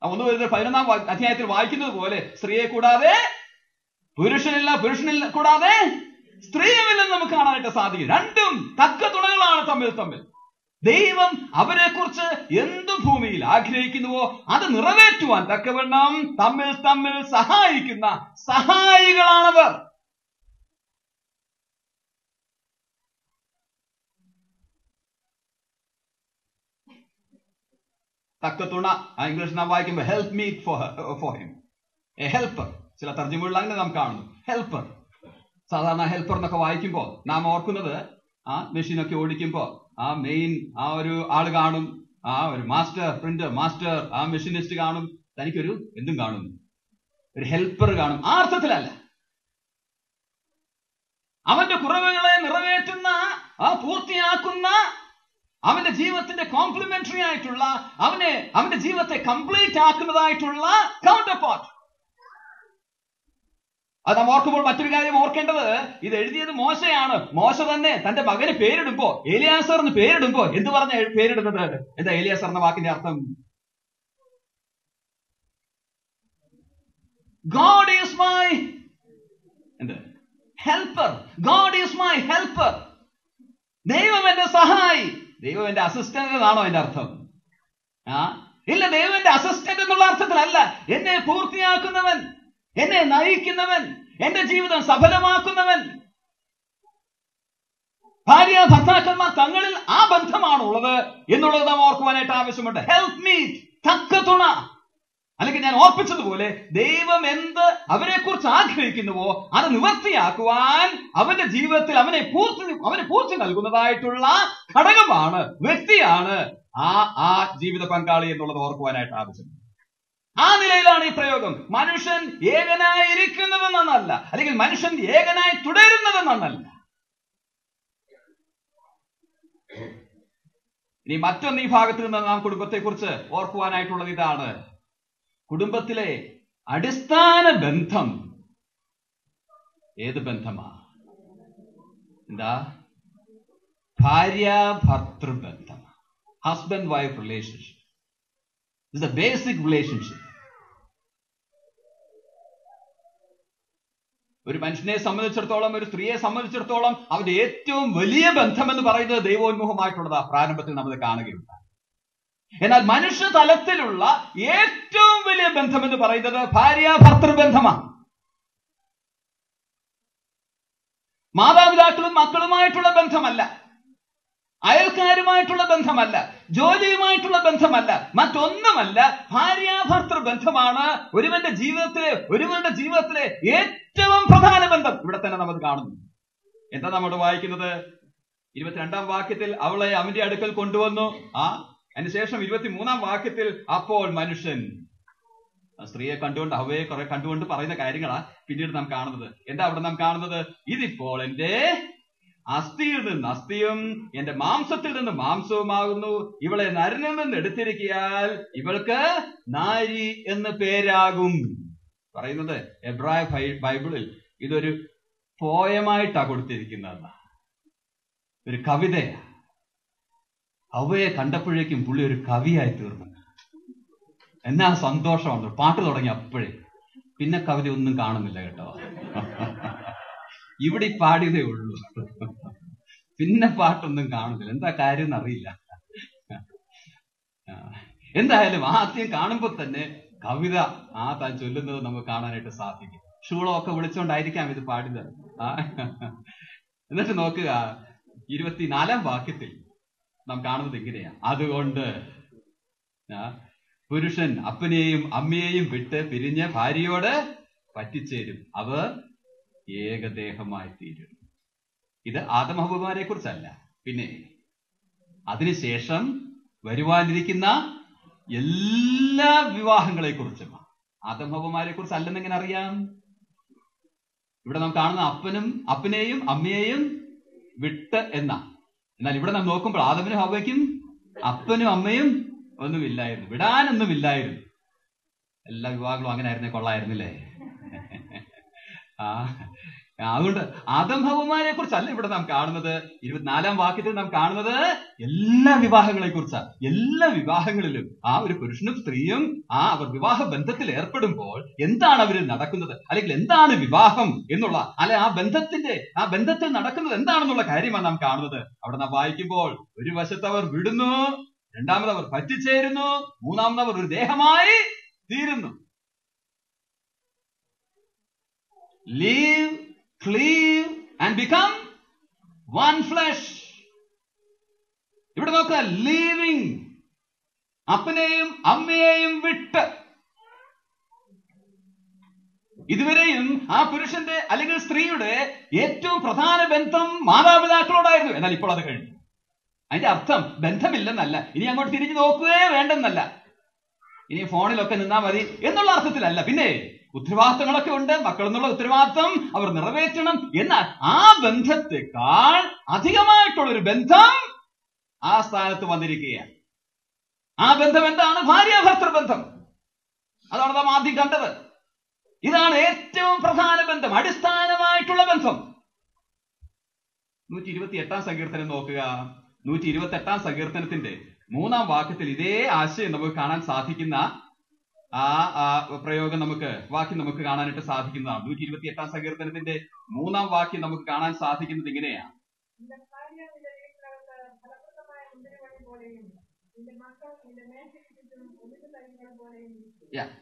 11-ാം അധ്യായത്തിൽ വായിക്കുന്നത് പോലെ സ്ത്രീയെ കൂടാതെ പുരുഷനില്ല, പുരുഷനില്ല കൂടാതെ സ്ത്രീയുമില്ലെന്ന് നമുക്ക് കാണാനായിട്ട് സാധിക്കും. രണ്ടും തക്ക തുണകളാണ് തമ്മിൽ. ദൈവം അവരെ കുറിച്ച് എന്ത് ഭൂമിയിൽ ആഗ്രഹിക്കുന്നുവോ അത് നിറവേറ്റുവാൻ തക്കവണ്ണം തമ്മിൽ സഹായിക്കുന്ന സഹായികളാണവർ. തക്കത്തുണ ഇംഗ്ലീഷ് നാം വായിക്കുമ്പോൾ help meet for him, a helper. ചില തർജ്ജിമകളിൽ അങ്ങനെ നാം കാണുന്നു ഹെൽപ്പർ. സാധാരണ ഹെൽപ്പർ എന്നൊക്കെ വായിക്കുമ്പോൾ നാം ഓർക്കുന്നത് ആ മെഷീനൊക്കെ ഓടിക്കുമ്പോൾ ആ മെയിൻ ആ ഒരു ആള് കാണും, ആ ഒരു മാസ്റ്റർ, പ്രിന്റർ മാസ്റ്റർ, ആ മെഷീനിസ്റ്റ് കാണും, തനിക്കൊരു എന്തും കാണും, ഒരു ഹെൽപ്പർ കാണും. ആ അർത്ഥത്തിലല്ല. അവന്റെ കുറവുകളെ നിറവേറ്റുന്ന, ആ പൂർത്തിയാക്കുന്ന, അവന്റെ ജീവിതത്തിന്റെ കോംപ്ലിമെന്ററി ആയിട്ടുള്ള, അവന്റെ ജീവിതത്തെ കംപ്ലീറ്റ് ആക്കുന്നതായിട്ടുള്ള കൗണ്ടർ പാർട്ട്. അത് നാം ഓർക്കുമ്പോൾ മറ്റൊരു കാര്യം ഓർക്കേണ്ടത്, ഇത് എഴുതിയത് മോശയാണ്. മോശ തന്നെ തന്റെ മകന് പേരിടുമ്പോ, എലിയാസർ എന്ന് പേരിടുമ്പോ എന്ത് പറഞ്ഞ പേരിടുന്നത്? എന്താ എലിയാസർ എന്ന വാക്കിന്റെ അർത്ഥം? God is my helper. God is my helper. ദൈവം എന്റെ സഹായി. ദൈവം എന്റെ അസിസ്റ്റന്റ് എന്നാണോ എന്റെ അർത്ഥം? ഇല്ല, ദൈവം എന്റെ അസിസ്റ്റന്റ് എന്നുള്ള അർത്ഥത്തിലല്ല. എന്നെ പൂർത്തിയാക്കുന്നവൻ, എന്നെ നയിക്കുന്നവൻ, എന്റെ ജീവിതം സഫലമാക്കുന്നവൻ. ഭാര്യ ഭർത്താക്കന്മാർ തങ്ങളിൽ ആ ബന്ധമാണുള്ളത് എന്നുള്ളത് നാം ഓർക്കുവാനായിട്ട് ആവശ്യമുണ്ട്. ഹെൽപ്പ് മീ, തക്ക തുണ. അല്ലെങ്കിൽ ഞാൻ ഓർപ്പിച്ചതുപോലെ ദൈവം എന്ത് അവരെ കുറിച്ച് ആഗ്രഹിക്കുന്നുവോ അത് നിവർത്തിയാക്കുവാൻ അവന്റെ ജീവിതത്തിൽ അവന് പൂർത്തി നൽകുന്നതായിട്ടുള്ള ഘടകമാണ്, വ്യക്തിയാണ് ആ ജീവിത പങ്കാളി എന്നുള്ളത് ഓർക്കുവാനായിട്ട് ആവശ്യമുണ്ട്. ആ നിലയിലാണ് ഈ പ്രയോഗം. മനുഷ്യൻ ഏകനായിരിക്കുന്നതെന്നല്ല, അല്ലെങ്കിൽ മനുഷ്യൻ ഏകനായി തുടരുന്നതെന്നല്ല. ഇനി മറ്റൊന്ന് ഈ ഭാഗത്ത് നിന്ന് നാം കുടുംബത്തെ കുറിച്ച് ഓർക്കുവാനായിട്ടുള്ളത് ഇതാണ്. കുടുംബത്തിലെ അടിസ്ഥാന ബന്ധം ഏത് ബന്ധമാ? എന്താ? ഭാര്യ ഭർത്തൃബന്ധം. Husband wife relationship is the basic relationship. ഒരു മനുഷ്യനെ സംബന്ധിച്ചിടത്തോളം, ഒരു സ്ത്രീയെ സംബന്ധിച്ചിടത്തോളം അവരുടെ ഏറ്റവും വലിയ ബന്ധം എന്ന് പറയുന്നത് ദൈവോന്മുഖമായിട്ടുള്ളതാ. പ്രാരംഭത്തിൽ നമ്മൾ കാണുകയുണ്ട്. എന്നാൽ മനുഷ്യ തലത്തിലുള്ള ഏറ്റവും വലിയ ബന്ധം എന്ന് പറയുന്നത് ഭാര്യ ഭർത്തൃബന്ധമാണ്. മാതാപിതാക്കളും മക്കളുമായിട്ടുള്ള ബന്ധമല്ല. അയൽക്കാരുമായിട്ടുള്ള ബന്ധമല്ല, ജോലിയുമായിട്ടുള്ള ബന്ധമല്ല, മറ്റൊന്നുമല്ല. ഭാര്യാഭർത്തൃ ബന്ധമാണ് ഒരുവന്റെ ജീവിതത്തിലെ ഏറ്റവും പ്രധാന ബന്ധം. ഇവിടെ തന്നെ നമ്മൾ കാണുന്നു. എന്താ നമ്മൾ വായിക്കുന്നത്? 22-ാം വാക്യത്തിൽ അവളെ അവന്റെ അടുക്കൽ കൊണ്ടുവന്നു. അതിനുശേഷം 23-ാം വാക്യത്തിൽ അപ്പോൾ മനുഷ്യൻ സ്ത്രീയെ കണ്ടുകൊണ്ട്, ഹവ്വയെ കുറെ കണ്ടുകൊണ്ട് പറയുന്ന കാര്യങ്ങളാ പിന്നീട് നാം കാണുന്നത്. എന്താ അവിടെ നാം കാണുന്നത്? ഇതിപ്പോൾ എന്റെ അസ്ഥിയിൽ നിന്ന് അസ്ഥിയും എന്റെ മാംസത്തിൽ നിന്ന് മാംസവുമാകുന്നു. ഇവളെ നരനിൽ നിന്ന് എടുത്തിരിക്കിയാൽ ഇവൾക്ക് നാരി എന്ന് പേരാകും. പറയുന്നത് എബ്രായ ബൈബിളിൽ ഇതൊരു പോയമായിട്ടാ കൊടുത്തിരിക്കുന്നത്, ഒരു കവിതയാ. ഹവ്വയെ കണ്ടപ്പോഴേക്കും പുള്ളി ഒരു കവിയായി തീർന്നു. എന്നാ സന്തോഷമാണ്. പാട്ട് തുടങ്ങി അപ്പോഴേ. പിന്നെ കവിത ഒന്നും കാണുന്നില്ല കേട്ടോ. ഇവിടെ പാടിയതേ ഉള്ളൂ, പിന്നെ പാട്ടൊന്നും കാണുന്നില്ല. എന്താ കാര്യം എന്നറിയില്ല. എന്തായാലും ആദ്യം കാണുമ്പോ തന്നെ കവിത താൻ ചൊല്ലുന്നത് നമുക്ക് കാണാനായിട്ട് സാധിക്കും. ഷൂളൊക്കെ വിളിച്ചോണ്ടായിരിക്കാം ഇത് പാടിയത്. എന്നിട്ട് നോക്കുക, 24-ാം വാക്യത്തിൽ നാം കാണുന്നത് ഇങ്ങനെയാ. അതുകൊണ്ട് പുരുഷൻ അപ്പനെയും അമ്മയെയും വിട്ട് പിരിഞ്ഞ് ഭാര്യയോട് പറ്റിച്ചേരും, അവർ ഏകദേഹമായി തീരും. ഇത് ആദം ഹവ്വമാരെ കുറിച്ചല്ല, പിന്നെ അതിനുശേഷം വരുവാനിരിക്കുന്ന എല്ലാ വിവാഹങ്ങളെ കുറിച്ചുമാണ്. ആദം ഹവ്വമാരെ കുറിച്ച് അല്ലെന്നെങ്ങനെ അറിയാം? ഇവിടെ നാം കാണുന്ന അപ്പനെയും അമ്മയെയും വിട്ട് എന്നാൽ ഇവിടെ നാം നോക്കുമ്പോൾ ആദമിനും ഹവ്വയ്ക്കും അപ്പനും അമ്മയും ഒന്നുമില്ലായിരുന്നു, വിടാനൊന്നുമില്ലായിരുന്നു. എല്ലാ വിവാഹങ്ങളും അങ്ങനെ ആയിരുന്നേ കൊള്ളായിരുന്നില്ലേ? അതുകൊണ്ട് ആദം ഹവ്വമാരെ കുറിച്ചല്ല ഇവിടെ നാം കാണുന്നത്. 24-ാം വാക്യത്തിൽ നാം കാണുന്നത് എല്ലാ വിവാഹങ്ങളെ കുറിച്ചാണ്. എല്ലാ വിവാഹങ്ങളിലും ഒരു പുരുഷനും സ്ത്രീയും അവർ വിവാഹ ബന്ധത്തിൽ ഏർപ്പെടുമ്പോൾ എന്താണ് അവരിൽ നടക്കുന്നത്, അല്ലെങ്കിൽ എന്താണ് വിവാഹം എന്നുള്ള, അല്ലെ ആ ബന്ധത്തിൽ നടക്കുന്നത് എന്താണെന്നുള്ള കാര്യമാണ് നാം കാണുന്നത്. അവിടെ നാം വായിക്കുമ്പോൾ ഒരു വശത്ത് അവർ വിടുന്നു, രണ്ടാമത് അവർ പറ്റിച്ചേരുന്നു, മൂന്നാമത് അവർ ഒരു ദേഹമായി തീരുന്നു. Live, cleave and become one flesh. ഇവിടെ നോക്കുക, ലീവിങ്, അപ്പനെയും അമ്മയെയും വിട്ട്. ഇതുവരെയും ആ പുരുഷന്റെ അല്ലെങ്കിൽ സ്ത്രീയുടെ ഏറ്റവും പ്രധാന ബന്ധം മാതാപിതാക്കളോടായിരുന്നു. എന്നാൽ ഇപ്പോൾ അത് കഴിഞ്ഞു. അതിന്റെ അർത്ഥം ബന്ധമില്ലെന്നല്ല, ഇനി അങ്ങോട്ട് തിരിഞ്ഞു നോക്കുകയേ വേണ്ടെന്നല്ല, ഇനി ഫോണിലൊക്കെ നിന്നാ മതി എന്നുള്ള അർത്ഥത്തിലല്ല. പിന്നെ ഉത്തരവാദിത്തങ്ങളൊക്കെ ഉണ്ട്, മക്കൾ എന്നുള്ള ഉത്തരവാദിത്തം അവർ നിറവേറ്റണം. എന്നാൽ ആ ബന്ധത്തെക്കാൾ അധികമായിട്ടുള്ളൊരു ബന്ധം ആ സ്ഥാനത്ത് വന്നിരിക്കുകയാണ്. ആ ബന്ധം എന്താണ്? ഭാര്യാഭർത്തൃ ബന്ധം. അതാണ് നാം ആദ്യം കണ്ടത്. ഇതാണ് ഏറ്റവും പ്രധാന ബന്ധം, അടിസ്ഥാനമായിട്ടുള്ള ബന്ധം. 128-ാം സങ്കീർത്തനം നോക്കുക. 128-ാം സങ്കീർത്തനത്തിന്റെ 3-ാം വാക്യത്തിൽ ഇതേ ആശയം നമുക്ക് കാണാൻ സാധിക്കുന്ന പ്രയോഗം വാക്യം നമുക്ക് കാണാനായിട്ട് സാധിക്കുന്നതാണ്. 128-ാം സങ്കീർത്തനത്തിന്റെ 3-ാം വാക്യം നമുക്ക് കാണാൻ സാധിക്കുന്നത് ഇങ്ങനെയാണ്.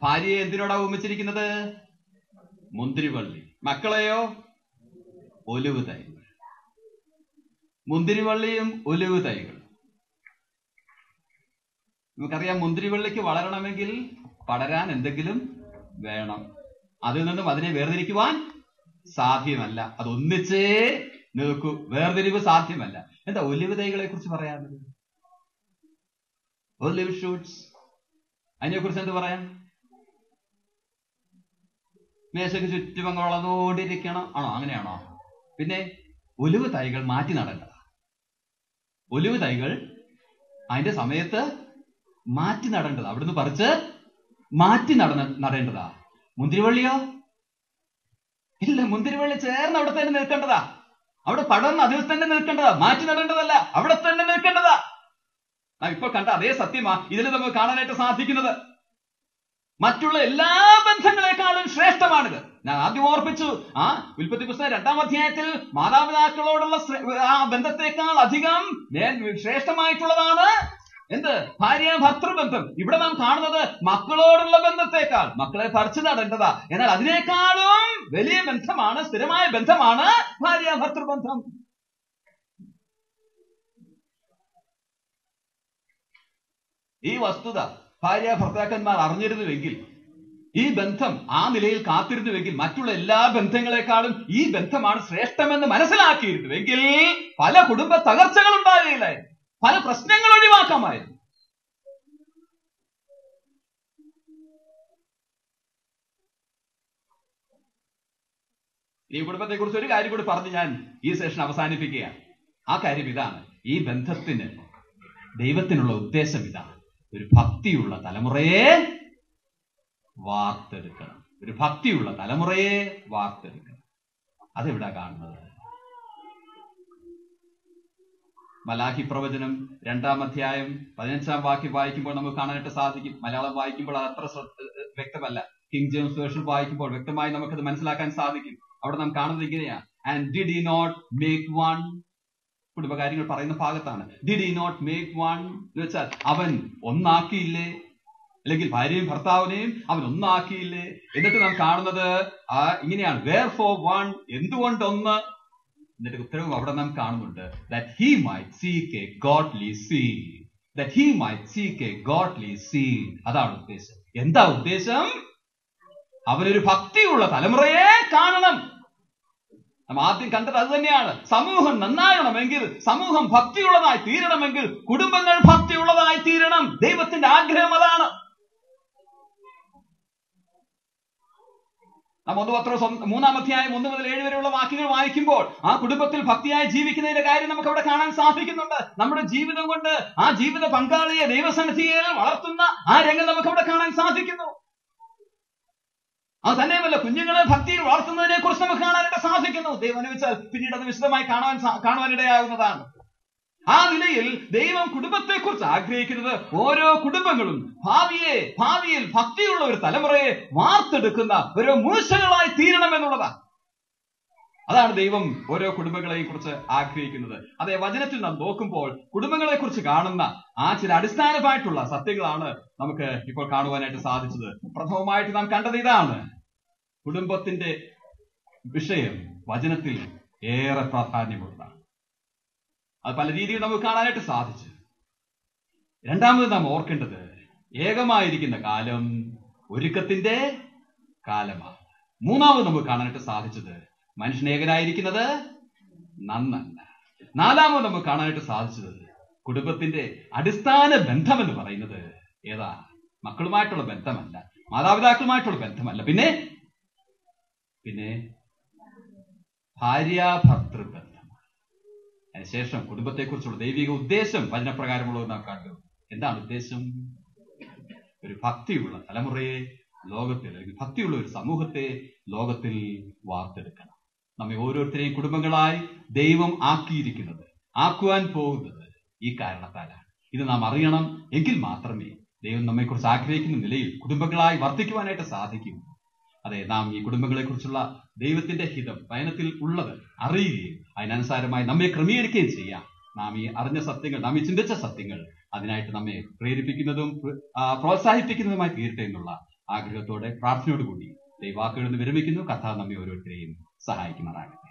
ഭാര്യയെ എന്തിനോടാ ഉപമിച്ചിരിക്കുന്നത്? മുന്തിരിവള്ളി. മക്കളെയോ? ഒലിവ് തൈകൾ. മുന്തിരിവള്ളിയും ഒലിവ് തൈകൾ. നമുക്കറിയാം, മുന്തിരിവള്ളിക്ക് വളരണമെങ്കിൽ പടരാൻ എന്തെങ്കിലും വേണം. അതിൽ നിന്നും അതിനെ വേർതിരിക്കുവാൻ സാധ്യമല്ല. അതൊന്നിച്ചേ നിൽക്കൂ, വേർതിരിവ് സാധ്യമല്ല. എന്താ ഒലിവ് തൈകളെ കുറിച്ച് പറയാറുള്ളത്? ഒലിവ് ഷൂട്ട്സ്, അതിനെ കുറിച്ച് എന്ത് പറയാം? മേശയ്ക്ക് ചുറ്റും അങ്ങ് വളർന്നുകൊണ്ടിരിക്കണം ആണോ? അങ്ങനെയാണോ? പിന്നെ ഒലിവ് തൈകൾ മാറ്റി നടേണ്ടതാ. ഒലിവ് തൈകൾ അതിന്റെ സമയത്ത് മാറ്റി നടേണ്ടതാ, അവിടുന്ന് പറിച്ച് മാറ്റി നടേണ്ടതാ. മുന്തിരിവള്ളിയോ? ഇല്ല, മുന്തിരിവള്ളി ചേർന്ന് അവിടെ തന്നെ നിൽക്കേണ്ടതാ, അവിടെ പടർന്ന് അതിൽ തന്നെ നിൽക്കേണ്ടതാ, മാറ്റി നടേണ്ടതല്ല, അവിടെ തന്നെ നിൽക്കേണ്ടതാ. ഇപ്പോൾ കണ്ട അതേ സത്യമാ ഇതിൽ നമുക്ക് കാണാനായിട്ട് സാധിക്കുന്നത്. മറ്റുള്ള എല്ലാ ബന്ധങ്ങളെക്കാളും ശ്രേഷ്ഠമാണിത്. ഞാൻ ആദ്യം ഓർപ്പിച്ചു, ഉൽപ്പത്തി പുസ്തകം 2-ാം അധ്യായത്തിൽ മാതാപിതാക്കളോടുള്ള ആ ബന്ധത്തെക്കാൾ അധികം ശ്രേഷ്ഠമായിട്ടുള്ളതാണ് എന്ത്? ഭാര്യാഭർത്തൃബന്ധം. ഇവിടെ നാം കാണുന്നത് മക്കളോടുള്ള ബന്ധത്തെക്കാൾ, മക്കളെ പറിച്ചു നടേണ്ടതാ, എന്നാൽ അതിനേക്കാളും വലിയ ബന്ധമാണ്, സ്ഥിരമായ ബന്ധമാണ് ഭാര്യാഭർത്തൃബന്ധം. ഈ വസ്തുത ഭാര്യ ഭർത്താക്കന്മാർ അറിഞ്ഞിരുന്നുവെങ്കിൽ, ഈ ബന്ധം ആ നിലയിൽ കാത്തിരുന്നുവെങ്കിൽ, മറ്റുള്ള എല്ലാ ബന്ധങ്ങളെക്കാളും ഈ ബന്ധമാണ് ശ്രേഷ്ഠമെന്ന് മനസ്സിലാക്കിയിരുന്നുവെങ്കിൽ പല കുടുംബ തകർച്ചകൾ ഉണ്ടാകുകയില്ലായിരുന്നു, പല പ്രശ്നങ്ങൾ ഒഴിവാക്കാമായിരുന്നു. ഈ കുടുംബത്തെ കുറിച്ച് ഒരു കാര്യം കൂടി പറഞ്ഞ് ഞാൻ ഈ സെഷൻ അവസാനിപ്പിക്കുകയാണ്. ആ കാര്യം ഇതാണ്: ഈ ബന്ധത്തിന് ദൈവത്തിനുള്ള ഉദ്ദേശം ഇതാണ്. ഒരു ഭക്തിയുള്ള തലമുറയെ വാർത്തെടുക്കണം. ഒരു ഭക്തിയുള്ള തലമുറയെ വാർത്തെടുക്കണം. അതെവിടാ കാണുന്നത്? മലാഖി പ്രവചനം 2-ാം അധ്യായം 15-ാം വാക്യം വായിക്കുമ്പോൾ നമുക്ക് കാണാനായിട്ട് സാധിക്കും. മലയാളം വായിക്കുമ്പോൾ അത് അത്ര വ്യക്തമല്ല. കിങ് ജെയിംസ് വേർഷൻ വായിക്കുമ്പോൾ വ്യക്തമായി നമുക്കത് മനസ്സിലാക്കാൻ സാധിക്കും. അവിടെ നാം കാണുന്നത് ഇങ്ങനെയാണ്: and did he not make one. കുടുംബകാര്യങ്ങൾ പറയുന്ന ഭാഗത്താണ്. Did he not make one എന്ന് വെച്ചാൽ അവൻ ഒന്നാക്കിയില്ലേ, അല്ലെങ്കിൽ ഭാര്യയും ഭർത്താവിനെയും അവൻ ഒന്നാക്കിയില്ലേ. എന്നിട്ട് നാം കാണുന്നത് ഇങ്ങനെയാണ്: വേർ ഫോർ വൺ, എന്തുകൊണ്ട് ഒന്ന്. എന്നിട്ട് ഉത്തരവും അവിടെ നാം കാണുന്നുണ്ട്: that he might seek a godly seed. that he might seek a godly seed. അതാണ് ഉദ്ദേശം. എന്താ ഉദ്ദേശം? അവനൊരു ഭക്തിയുള്ള തലമുറയെ കാണണം. നാം ആദ്യം കണ്ടത് അത് തന്നെയാണ്. സമൂഹം നന്നാകണമെങ്കിൽ, സമൂഹം ഭക്തിയുള്ളതായി തീരണമെങ്കിൽ, കുടുംബങ്ങൾ ഭക്തിയുള്ളതായി തീരണം. ദൈവത്തിന്റെ ആഗ്രഹം അതാണ്. നാം 1 പത്രോസ് 3-ാം അധ്യായം 1 മുതൽ 7 വരെയുള്ള വാക്യങ്ങൾ വായിക്കുമ്പോൾ ആ കുടുംബത്തിൽ ഭക്തിയായി ജീവിക്കുന്നതിന്റെ കാര്യം നമുക്ക് അവിടെ കാണാൻ സാധിക്കുന്നുണ്ട്. നമ്മുടെ ജീവിതം കൊണ്ട് ആ ജീവിത പങ്കാളിയെ ദൈവസന്നിധിയിൽ വളർത്തുന്ന ആ രംഗം നമുക്ക് അവിടെ കാണാൻ സാധിക്കുന്നു. അത് തന്നെയുമല്ല, കുഞ്ഞുങ്ങളെ ഭക്തിയിൽ വളർത്തുന്നതിനെ കുറിച്ച് നമുക്ക് കാണാനായിട്ട് സാധിക്കുന്നു. ദൈവം അനുവദിച്ചാൽ പിന്നീട് അത് വിശദമായി കാണുവാനിടയാകുന്നതാണ്. ആ നിലയിൽ ദൈവം കുടുംബത്തെക്കുറിച്ച് ആഗ്രഹിക്കുന്നത് ഓരോ കുടുംബങ്ങളും ഭാവിയിൽ ഭക്തിയുള്ള ഒരു തലമുറയെ വാർത്തെടുക്കുന്ന ഓരോ മൂശകളായി തീരണമെന്നുള്ളതാണ്. അതാണ് ദൈവം ഓരോ കുടുംബങ്ങളെയും കുറിച്ച് ആഗ്രഹിക്കുന്നത്. അതേ വചനത്തിൽ നാം നോക്കുമ്പോൾ കുടുംബങ്ങളെ കുറിച്ച് കാണുന്ന ആ ചില അടിസ്ഥാനമായിട്ടുള്ള സത്യങ്ങളാണ് നമുക്ക് ഇപ്പോൾ കാണുവാനായിട്ട് സാധിച്ചത്. പ്രഥമമായിട്ട് നാം കണ്ടത് ഇതാണ്: കുടുംബത്തിന്റെ വിഷയം വചനത്തിൽ ഏറെ പ്രാധാന്യമുള്ളതാണ്. അത് പല രീതിയിൽ നമുക്ക് കാണാനായിട്ട് സാധിച്ചു. രണ്ടാമത് നാം ഓർക്കേണ്ടത്, ഏകമായിരിക്കുന്ന കാലം ഒരുക്കത്തിന്റെ കാലമാണ്. മൂന്നാമത് നമുക്ക് കാണാനായിട്ട് സാധിച്ചത്, മനുഷ്യൻ ഏകനായിരിക്കുന്നത് നന്നല്ല. നാലാമത് നമുക്ക് കാണാനായിട്ട് സാധിച്ചത്, കുടുംബത്തിന്റെ അടിസ്ഥാന ബന്ധം എന്ന് പറയുന്നത് ഏതാ? മക്കളുമായിട്ടുള്ള ബന്ധമല്ല, മാതാപിതാക്കളുമായിട്ടുള്ള ബന്ധമല്ല, പിന്നെ ഭാര്യാഭർത്തൃ ബന്ധമാണ്. അതിനുശേഷം കുടുംബത്തെക്കുറിച്ചുള്ള ദൈവിക ഉദ്ദേശം വചനപ്രകാരമുള്ളത് നാം കണ്ടു. എന്താണ് ഉദ്ദേശം? ഒരു ഭക്തിയുള്ള തലമുറയെ ലോകത്തിൽ, അല്ലെങ്കിൽ ഭക്തിയുള്ള ഒരു സമൂഹത്തെ ലോകത്തിൽ വാർത്തെടുക്കണം. നമ്മെ ഓരോരുത്തരെയും കുടുംബങ്ങളായി ദൈവം ആക്കുവാൻ പോകുന്നത് ഈ കാരണത്താലാണ്. ഇത് നാം അറിയണം. എങ്കിൽ മാത്രമേ ദൈവം നമ്മെക്കുറിച്ച് ആഗ്രഹിക്കുന്ന നിലയിൽ കുടുംബങ്ങളായി വർദ്ധിക്കുവാനായിട്ട് സാധിക്കും. അതെ, നാം ഈ കുടുംബങ്ങളെക്കുറിച്ചുള്ള ദൈവത്തിന്റെ ഹിതം വചനത്തിൽ ഉള്ളത് അറിയുകയും അതിനനുസാരമായി നമ്മെ ക്രമീകരിക്കുകയും ചെയ്യാം. നാം ഈ അറിഞ്ഞ സത്യങ്ങൾ, നാം ഈ ചിന്തിച്ച സത്യങ്ങൾ അതിനായിട്ട് നമ്മെ പ്രേരിപ്പിക്കുന്നതും പ്രോത്സാഹിപ്പിക്കുന്നതുമായി തീരട്ടെ എന്നുള്ള ആഗ്രഹത്തോടെ, പ്രാർത്ഥനയോടുകൂടി ദൈവാക്കുകളിൽ നിന്ന് വിരമിക്കുന്നു. കർത്താവ് നമ്മെ ഓരോരുത്തരെയും സഹായിക്കുമാറാകട്ടെ.